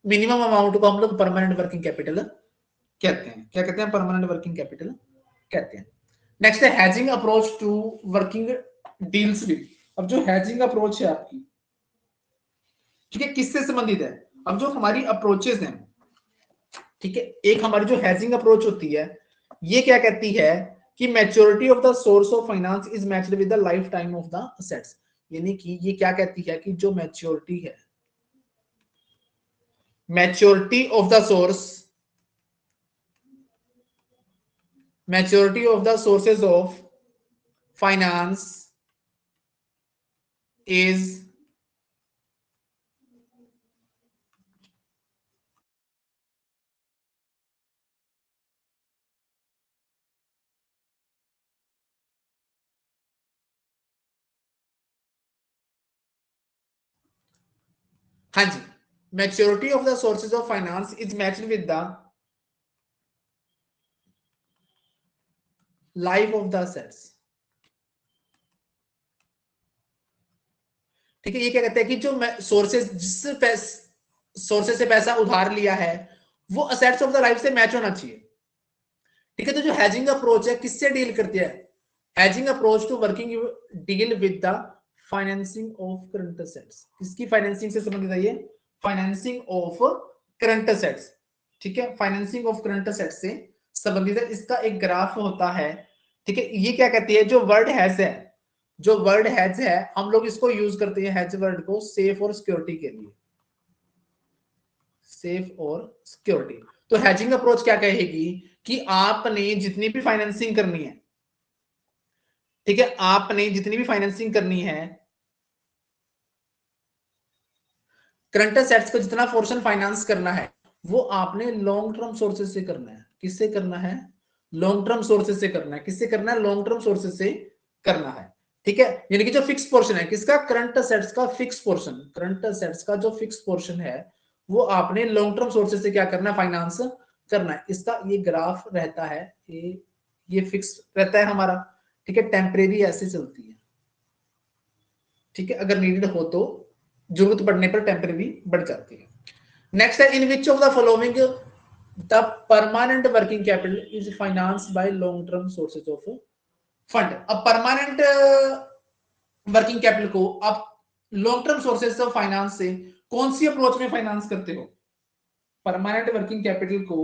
मिनिमम अमाउंट को हम लोग परमानेंट वर्किंग कैपिटल कहते हैं। क्या कहते हैं? परमानेंट वर्किंग कैपिटल कहते हैं। नेक्स्ट है hedging approach to working deals with. अब जो हैजिंग अप्रोच है आपकी, ठीक है, किससे संबंधित है? अब जो हमारी अप्रोचेस हैं, ठीक है, एक हमारी जो हैजिंग अप्रोच होती है, ये क्या कहती है कि maturity of the source of finance is matched with the life time of the assets. यानी कि ये क्या कहती है कि जो मैच्योरिटी है, maturity of the source, maturity of the sources of finance is हाँ जी, maturity of the sources of finance is matched with the life of the assets. ठीक है, ये क्या कहते हैं कि जो सोर्सेज, जिस सोर्सेज से पैसा उधार लिया है, वो असेट्स ऑफ द लाइफ से मैच होना चाहिए। ठीक है, तो जो हैजिंग अप्रोच है किससे डील करती है? Hedging approach to working deal with the financing of current assets. किसकी फाइनेंसिंग से संबंधित है ये? Financing of current assets. ठीक है, फाइनेंसिंग ऑफ करंट असेट्स से संबंधित है। इसका एक ग्राफ होता है, ठीक है। ये क्या कहती है? जो वर्ड हैज है, जो वर्ड हैज है, हम लोग इसको यूज करते हैं, हैज वर्ड को, सेफ और सिक्योरिटी के लिए, सेफ और सिक्योरिटी। तो हैजिंग अप्रोच क्या कहेगी कि आपने जितनी भी फाइनेंसिंग करनी है, ठीक है, आपने जितनी भी फाइनेंसिंग करनी है, करंट असेट्स को जितना पोर्शन फाइनेंस करना है, वो आपने लॉन्ग टर्म सोर्सेज से करना है। किससे करना है? लॉन्ग टर्म सोर्सेज से करना है। किससे करना है? लॉन्ग टर्म सोर्सेज से करना है। ठीक है, यानी कि जो फिक्स पोर्शन है किसका? करंट असेट्स का फिक्स पोर्शन, करंट असेट्स का जो फिक्स पोर्शन है वो आपने लॉन्ग टर्म सोर्सेज से क्या करना है? फाइनेंस करना है। इसका ये ग्राफ रहता है, ये फिक्स रहता है हमारा, ठीक है, टेम्परेरी ऐसे चलती है, ठीक है, अगर नीडेड हो तो, जरूरत पड़ने पर टेम्परेरी बढ़ जाती है। नेक्स्ट है, in which of the following the permanent working capital is finance by long term sources of fund. अब परमानेंट वर्किंग कैपिटल को आप long term sources of finance से कौन सी अप्रोच में फाइनेंस करते हो? परमानेंट वर्किंग कैपिटल को,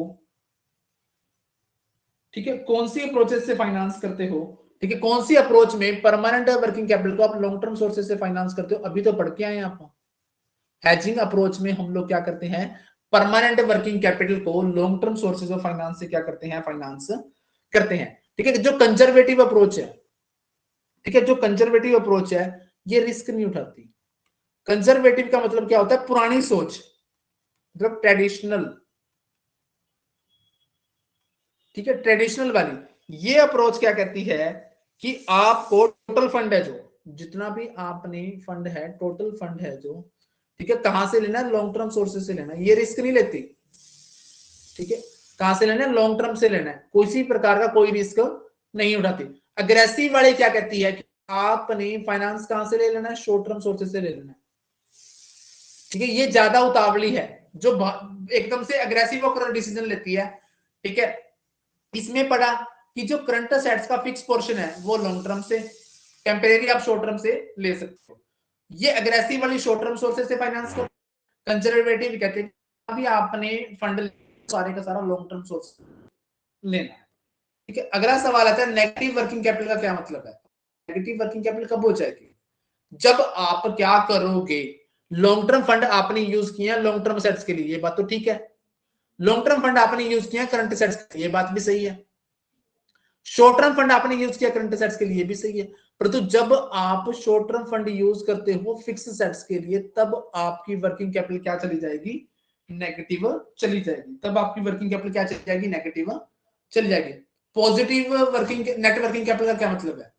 ठीक है, कौन सी अप्रोचेस से फाइनेंस करते हो? ठीक है, कौन सी अप्रोच में परमानेंट वर्किंग कैपिटल को आप लॉन्ग टर्म सोर्सेज से फाइनेंस करते हो? अभी तो पढ़ के आए आप। हैजिंग अप्रोच में हम लोग क्या करते हैं? परमानेंट वर्किंग कैपिटल को long term sources of finance से क्या करते हैं? फाइनेंस करते हैं। ठीक है, जो कंजर्वेटिव अप्रोच है, ठीक है, जो कंजर्वेटिव अप्रोच है, ये रिस्क नहीं उठाती। कंजर्वेटिव का मतलब क्या होता है? पुरानी सोच, मतलब ट्रेडिशनल, ठीक है, ट्रेडिशनल वाली। ये अप्रोच क्या कहती है कि आपको टोटल फंड है, जो जितना भी आपने फंड है, टोटल फंड है जो, ठीक है, कहां से लेना है? लॉन्ग टर्म सोर्सेज से लेना है। ये रिस्क नहीं लेती, ठीक है, कहां से लेना है? लॉन्ग टर्म से लेना है, किसी प्रकार का कोई रिस्क नहीं उठाती। अग्रेसिव वाले क्या कहती है कि आपने फाइनेंस कहां से ले लेना है? शॉर्ट टर्म सोर्सेज से ले लेना है। ठीक है, ये ज्यादा उतावली है, जो एकदम से अग्रेसिव होकर डिसीजन लेती है। ठीक है, इसमें पढ़ा कि जो करंट असेट्स का फिक्स पोर्शन है वो लॉन्ग टर्म से, टेम्परेरी आप शॉर्ट टर्म से ले सकते हो। ये अग्रेसिव वाली शॉर्ट टर्म सोर्सेज से फाइनेंस को, कंजर्वेटिव कहते हैं अभी आपने फंड सारे का सारा लॉन्ग टर्म सोर्स लेना है। ठीक है, अगला सवाल आता है नेगेटिव वर्किंग कैपिटल का क्या मतलब है? नेगेटिव वर्किंग कैपिटल कब हो जाएगी? जब आप क्या करोगे? लॉन्ग टर्म फंड आपने यूज किया लॉन्ग टर्म सेट्स के लिए, ये बात तो ठीक है। लॉन्ग टर्म फंड आपने यूज किया करंट सेट्स के लिए, ये बात भी सही है। शॉर्ट टर्म फंड आपने यूज किया करंट असेट्स के लिए भी सही है, परंतु जब आप शॉर्ट टर्म फंड यूज करते हो फिक्स असेट्स के लिए तब आपकी वर्किंग कैपिटल क्या चली जाएगी, नेगेटिव चली जाएगी। तब आपकी वर्किंग कैपिटल क्या चली जाएगी, नेगेटिव चली जाएगी। Positive working net working capital का क्या मतलब है,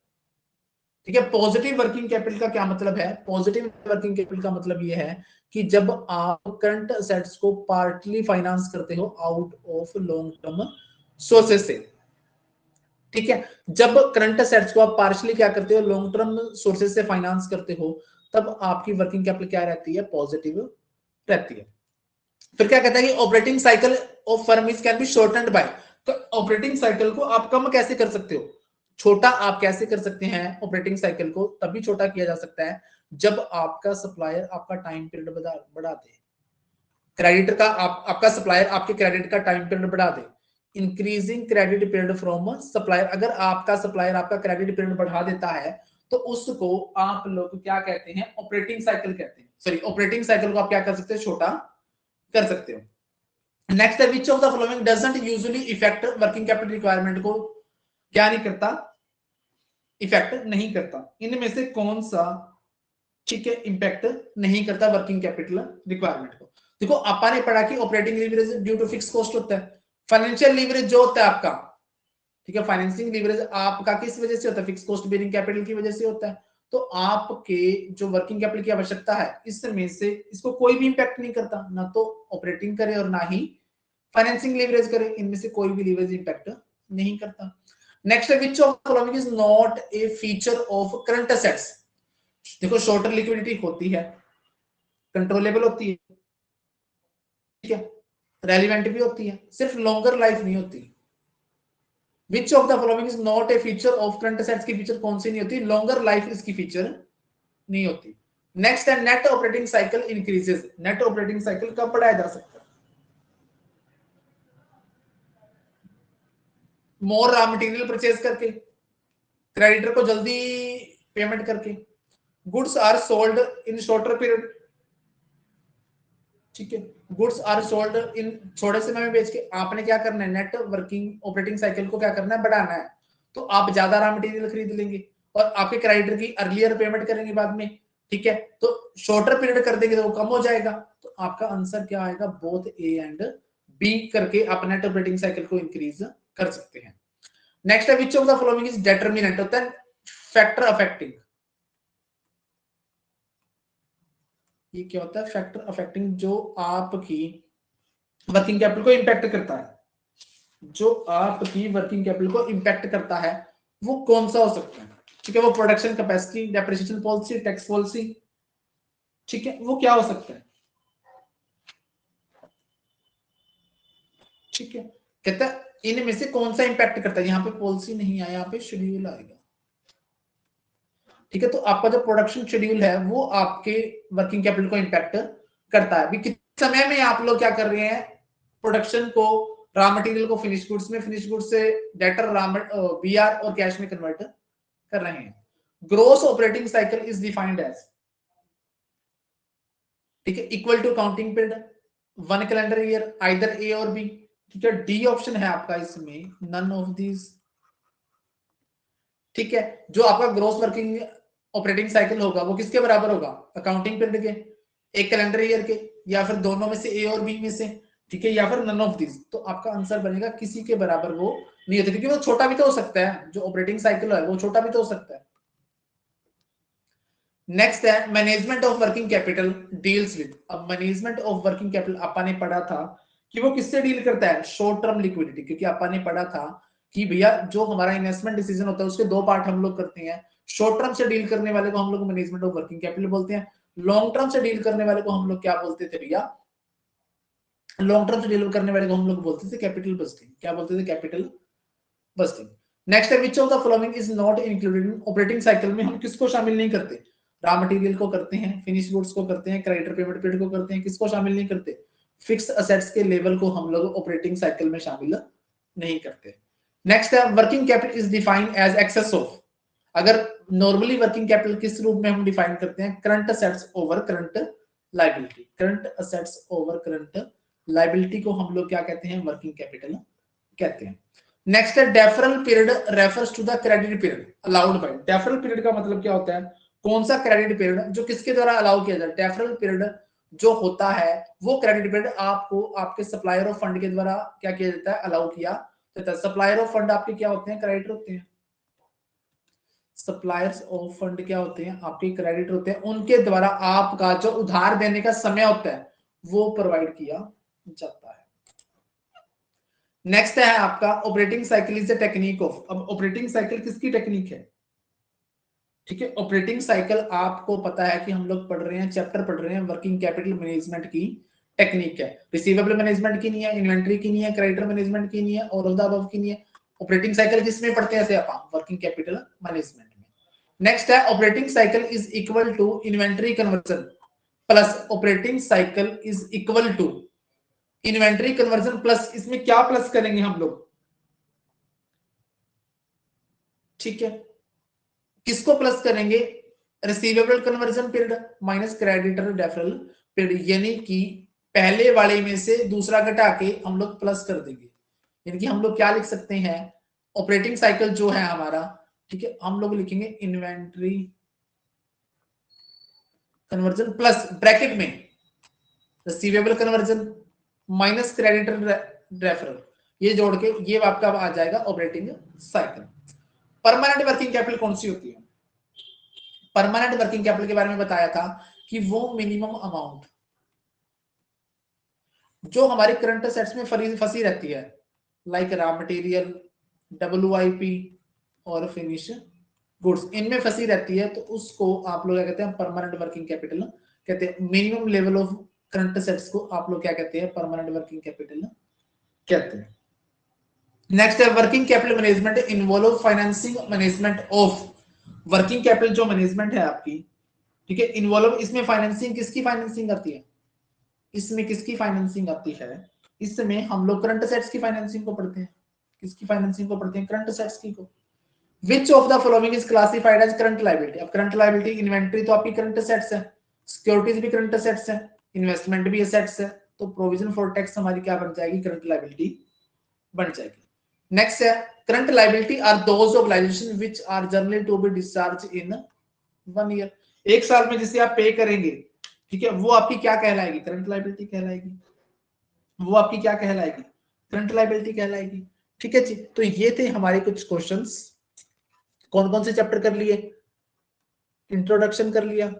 ठीक है, पॉजिटिव वर्किंग कैपिटल का क्या मतलब है, पॉजिटिव वर्किंग कैपिटल का मतलब ये है कि जब आप करंट असेट्स को पार्टली फाइनेंस करते हो out of long term sources से, ठीक है, जब करंट असेट्स को आप पार्शियली क्या करते हो, लॉन्ग टर्म सोर्सेज से फाइनेंस करते हो, तब आपकी वर्किंग कैपिटल क्या रहती है, पॉजिटिव रहती है। फिर क्या कहता है कि operating cycle of firm is can be shortened by, तो ऑपरेटिंग साइकिल को आप कम कैसे कर सकते हो, छोटा आप कैसे कर सकते हैं ऑपरेटिंग साइकिल को, तभी छोटा किया जा सकता है जब आपका सप्लायर आपका टाइम पीरियड बढ़ा दे, क्रेडिटर का आपका सप्लायर आपके क्रेडिट का टाइम पीरियड बढ़ा दे, increasing credit period from supplier, अगर आपका सप्लायर आपका क्रेडिट पीरियड बढ़ा देता है तो उसको आप लोग क्या कहते हैं, ऑपरेटिंग साइकिल कहते हैं, सॉरी ऑपरेटिंग साइकिल को आप क्या कर सकते हैं, छोटा कर सकते हो। नेक्स्ट है विच of the following doesn't usually effect working capital requirement को क्या नहीं करता, इफेक्ट नहीं करता, इनमें से कौन सा, ठीक है, इंपैक्ट नहीं करता वर्किंग कैपिटल रिक्वायरमेंट को। देखो आपा ने पढ़ा कि operating leverage due to fix cost होता है, फाइनेंशियल लीवरेज जो होता है आपका, ठीक है, फाइनेंसिंग लीवरेज आपका किस वजह से होता है, फिक्स कॉस्ट बेयरिंग कैपिटल की वजह से होता है। तो आपके जो वर्किंग कैपिटल की आवश्यकता है इसमें से इसको कोई भी इंपैक्ट नहीं करता, ना तो ऑपरेटिंग करे और ना ही फाइनेंसिंग लीवरेज करे, इनमें से कोई भी लीवरेज इंपैक्ट नहीं करता। नेक्स्ट है which of following is not a feature of current assets. देखो शॉर्टर लिक्विडिटी होती है, कंट्रोलेबल होती है, ठीक है, रेलिवेंट भी होती है, सिर्फ लॉन्गर लाइफ नहीं होती। विच of the following is not a feature of current assets की फीचर कौन सी नहीं होती, लॉन्गर लाइफ इसकी फीचर नहीं होती। नेक्स्ट है net operating cycle increases, net operating cycle कब बढ़ाया जा सकता है, मोर रॉ मटेरियल परचेज करके, क्रेडिटर को जल्दी पेमेंट करके, goods are sold in shorter period, ठीक है, गुड्स आर सोल्ड इन थोड़े समय में बेच के, आपने क्या करना है, नेट वर्किंग ऑपरेटिंग साइकिल को क्या करना है, बढ़ाना है, तो आप ज्यादा रॉ मटेरियल खरीद लेंगे और आपके क्रेडिटर की अर्लियर पेमेंट करेंगे बाद में, ठीक है, तो शॉर्टर पीरियड कर देंगे तो वो कम हो जाएगा, तो आपका आंसर क्या आएगा, बोथ ए एंड बी करके आप नेट ऑपरेटिंग साइकिल को इंक्रीज कर सकते हैं। नेक्स्ट है विच of the following is determinant, होता है फैक्टर अफेक्टिंग, ये क्या होता है, फैक्टर अफेक्टिंग जो आपकी वर्किंग कैपिटल को इंपैक्ट करता है, जो आपकी वर्किंग कैपिटल को इंपैक्ट करता है वो कौन सा हो सकता है, ठीक है, वो production capacity, depreciation policy, tax policy, ठीक है, वो क्या हो सकता है, ठीक है, कहता है इनमें से कौन सा इंपैक्ट करता है, यहाँ पे पॉलिसी नहीं आया, यहाँ पे शेड्यूल आएगा, ठीक है, तो आपका जो प्रोडक्शन शेड्यूल है वो आपके वर्किंग कैपिटल को इंपैक्ट करता है। अभी किस समय में आप लोग क्या कर रहे हैं, प्रोडक्शन को, रॉ मटेरियल को फिनिश गुड्स में, फिनिश गुड्स से डेटर बीआर और कैश में कन्वर्ट कर रहे हैं। Gross operating cycle is defined as, ठीक है, equal to counting period, 1 calendar year, either A और बी, ठीक है, डी ऑप्शन है आपका इसमें, नन ऑफ दीज, ठीक है, जो आपका ग्रोस वर्किंग ऑपरेटिंग साइकिल होगा वो किसके बराबर होगा, अकाउंटिंग पीरियड के, एक कैलेंडर ईयर के, या फिर दोनों में से ए और बी में से, ठीक है, या फिर नन ऑफ दिस, तो आपका आंसर बनेगा किसी के बराबर वो नहीं होता, क्योंकि वो छोटा भी तो हो सकता है, जो ऑपरेटिंग साइकिल है वो छोटा भी तो हो सकता है। नेक्स्ट है management of working capital deals with, अब मैनेजमेंट ऑफ वर्किंग कैपिटल आपा ने पढ़ा था कि वो किससे डील करता है, शॉर्ट टर्म लिक्विडिटी, क्योंकि आपा ने पढ़ा था कि भैया जो हमारा इन्वेस्टमेंट डिसीजन होता है उसके दो पार्ट हम लोग करते हैं, शॉर्ट टर्म से डील करने वाले को हम लोग मैनेजमेंट ऑफ वर्किंग कैपिटल बोलते हैं, लॉन्ग टर्म से डील करने वाले को हम लोग क्या बोलते थे भैया, लॉन्ग टर्म से डील करने वाले को हम लोग बोलते थे कैपिटल बस्टिंग, क्या बोलते थे, कैपिटल बस्टिंग। नेक्स्ट है विच of the following is not included in operating cycle में हम किसको शामिल नहीं करते, रॉ मटेरियल को करते हैं, फिनिश गुड्स को करते हैं, क्रेडिटर पेमेंट पीरियड को करते हैं, किसको शामिल नहीं करते, फिक्स असेट्स के लेवल को हम लोग ऑपरेटिंग साइकिल में शामिल नहीं करते। नेक्स्ट है working capital is defined as excess of, अगर नॉर्मली वर्किंग कैपिटल किस रूप में हम डिफाइन करते हैं, current assets over current liability, current assets over current liability को हम लोग क्या कहते हैं, वर्किंग कैपिटल कहते हैं। नेक्स्ट है deferral period refers to the credit period allowed by. Deferral period का मतलब क्या होता है, कौन सा क्रेडिट पीरियड जो किसके द्वारा अलाउ किया जाए। डेफरल पीरियड जो होता है वो क्रेडिट पीरियड आपको आपके सप्लायर ऑफ फंड के द्वारा क्या किया जाता है, अलाउ किया जाता है। सप्लायर ऑफ फंड आपके क्या होते हैं, क्रेडिटर होते हैं। सप्लायर्स ऑफ फंड क्या होते हैं, आपके क्रेडिटर होते हैं, उनके द्वारा आपका जो उधार देने का समय होता है वो प्रोवाइड किया जाता है। नेक्स्ट है आपका operating cycle is the technique of. अब ऑपरेटिंग साइकिल किसकी टेक्निक है, ठीक है। ऑपरेटिंग साइकिल आपको पता है कि हम लोग पढ़ रहे हैं, चैप्टर पढ़ रहे हैं वर्किंग कैपिटल मैनेजमेंट की टेक्निक है। रिसीवेबल मैनेजमेंट की नहीं है, इन्वेंट्री की नहीं है, क्रेडिटर मैनेजमेंट की नहीं है, और ऑफ द अबव की नहीं है। ऑपरेटिंग साइकिल किसमें पढ़ते हैं, ऐसे आप वर्किंग कैपिटल मैनेजमेंट में। नेक्स्ट है operating cycle is equal to inventory conversion plus operating cycle is equal to inventory conversion plus, इसमें क्या प्लस करेंगे हम लोग, ठीक है। किसको प्लस करेंगे, receivable conversion period minus creditor deferral period, यानी कि पहले वाले में से दूसरा घटा के हम लोग प्लस कर देंगे। यानी कि हम लोग क्या लिख सकते हैं, ऑपरेटिंग साइकिल जो है हमारा, ठीक है, हम लोग लिखेंगे इन्वेंट्री कन्वर्जन प्लस ब्रैकेट में receivable conversion minus creditor referral, ये जोड़ के ये आपका आ जाएगा operating cycle. Permanent working capital कौन सी होती है, परमानेंट वर्किंग कैपिटल के बारे में बताया था कि वो मिनिमम अमाउंट जो हमारे करंट असेट्स में फंसी रहती है, लाइक रॉ मटेरियल, WIP और फिनिश गुड्स, इनमें फंसी रहती है, तो उसको आप लोग क्या कहते हैं, परमानेंट वर्किंग कैपिटल कहते हैं। Minimum level of current assets को आप लोग क्या कहते हैं, परमानेंट वर्किंग कैपिटल कहते हैं। नेक्स्ट है working capital management involve financing management of. Working capital जो मैनेजमेंट है आपकी, ठीक है, इन्वॉल्व, इसमें फाइनेंसिंग किसकी फाइनेंसिंग आती है, इसमें किसकी फाइनेंसिंग आती है, इसमें हम लोग करंट असेट्स की फाइनेंसिंग को पढ़ते हैं। किसकी फाइनेंसिंग को पढ़ते हैं, करंट असेट्स की को। Which of the following is classified as current liability. अब करंट लायबिलिटी, इन्वेंट्री तो आपकी करंट असेट्स है, सिक्योरिटीज भी करंट असेट्स है, इन्वेस्टमेंट भी असेट्स है, तो प्रोविजन फॉर टैक्स हमारी क्या बन जाएगी, करंट लायबिलिटी बन जाएगी। नेक्स्ट है current liability are those obligation which are generally to be discharge in 1 year. एक साल में जिसे आप पे करेंगे, ठीक है, वो आपकी क्या कहलाएगी, करंट लायबिलिटी कहलाएगी। वो आपकी क्या कहलाएगी, करंट लायबिलिटी कहलाएगी, ठीक है जी। तो ये थे हमारे कुछ क्वेश्चंस। कौन कौन से चैप्टर कर लिए, इंट्रोडक्शन कर लिया,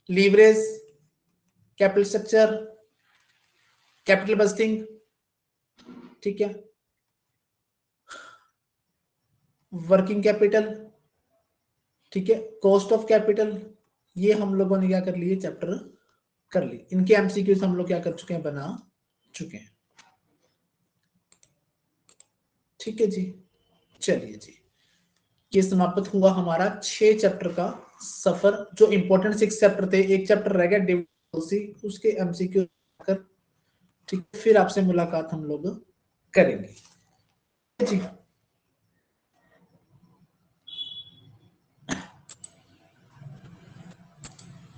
leverage, capital structure, capital budgeting, ठीक है, वर्किंग कैपिटल, ठीक है, कॉस्ट ऑफ कैपिटल, ये हम लोगों ने क्या कर लिए, चैप्टर कर लिए। इनके एमसीक्यूज हम लोग क्या कर चुके हैं, बना चुके हैं, ठीक है जी। चलिए जी, ये समाप्त हुआ हमारा 6 चैप्टर का सफर। जो इंपॉर्टेंट 6 चैप्टर थे, एक चैप्टर रह गया डिविडेंड, उसके एमसीक्यू कर, ठीक, फिर आपसे मुलाकात हम लोग करेंगे जी।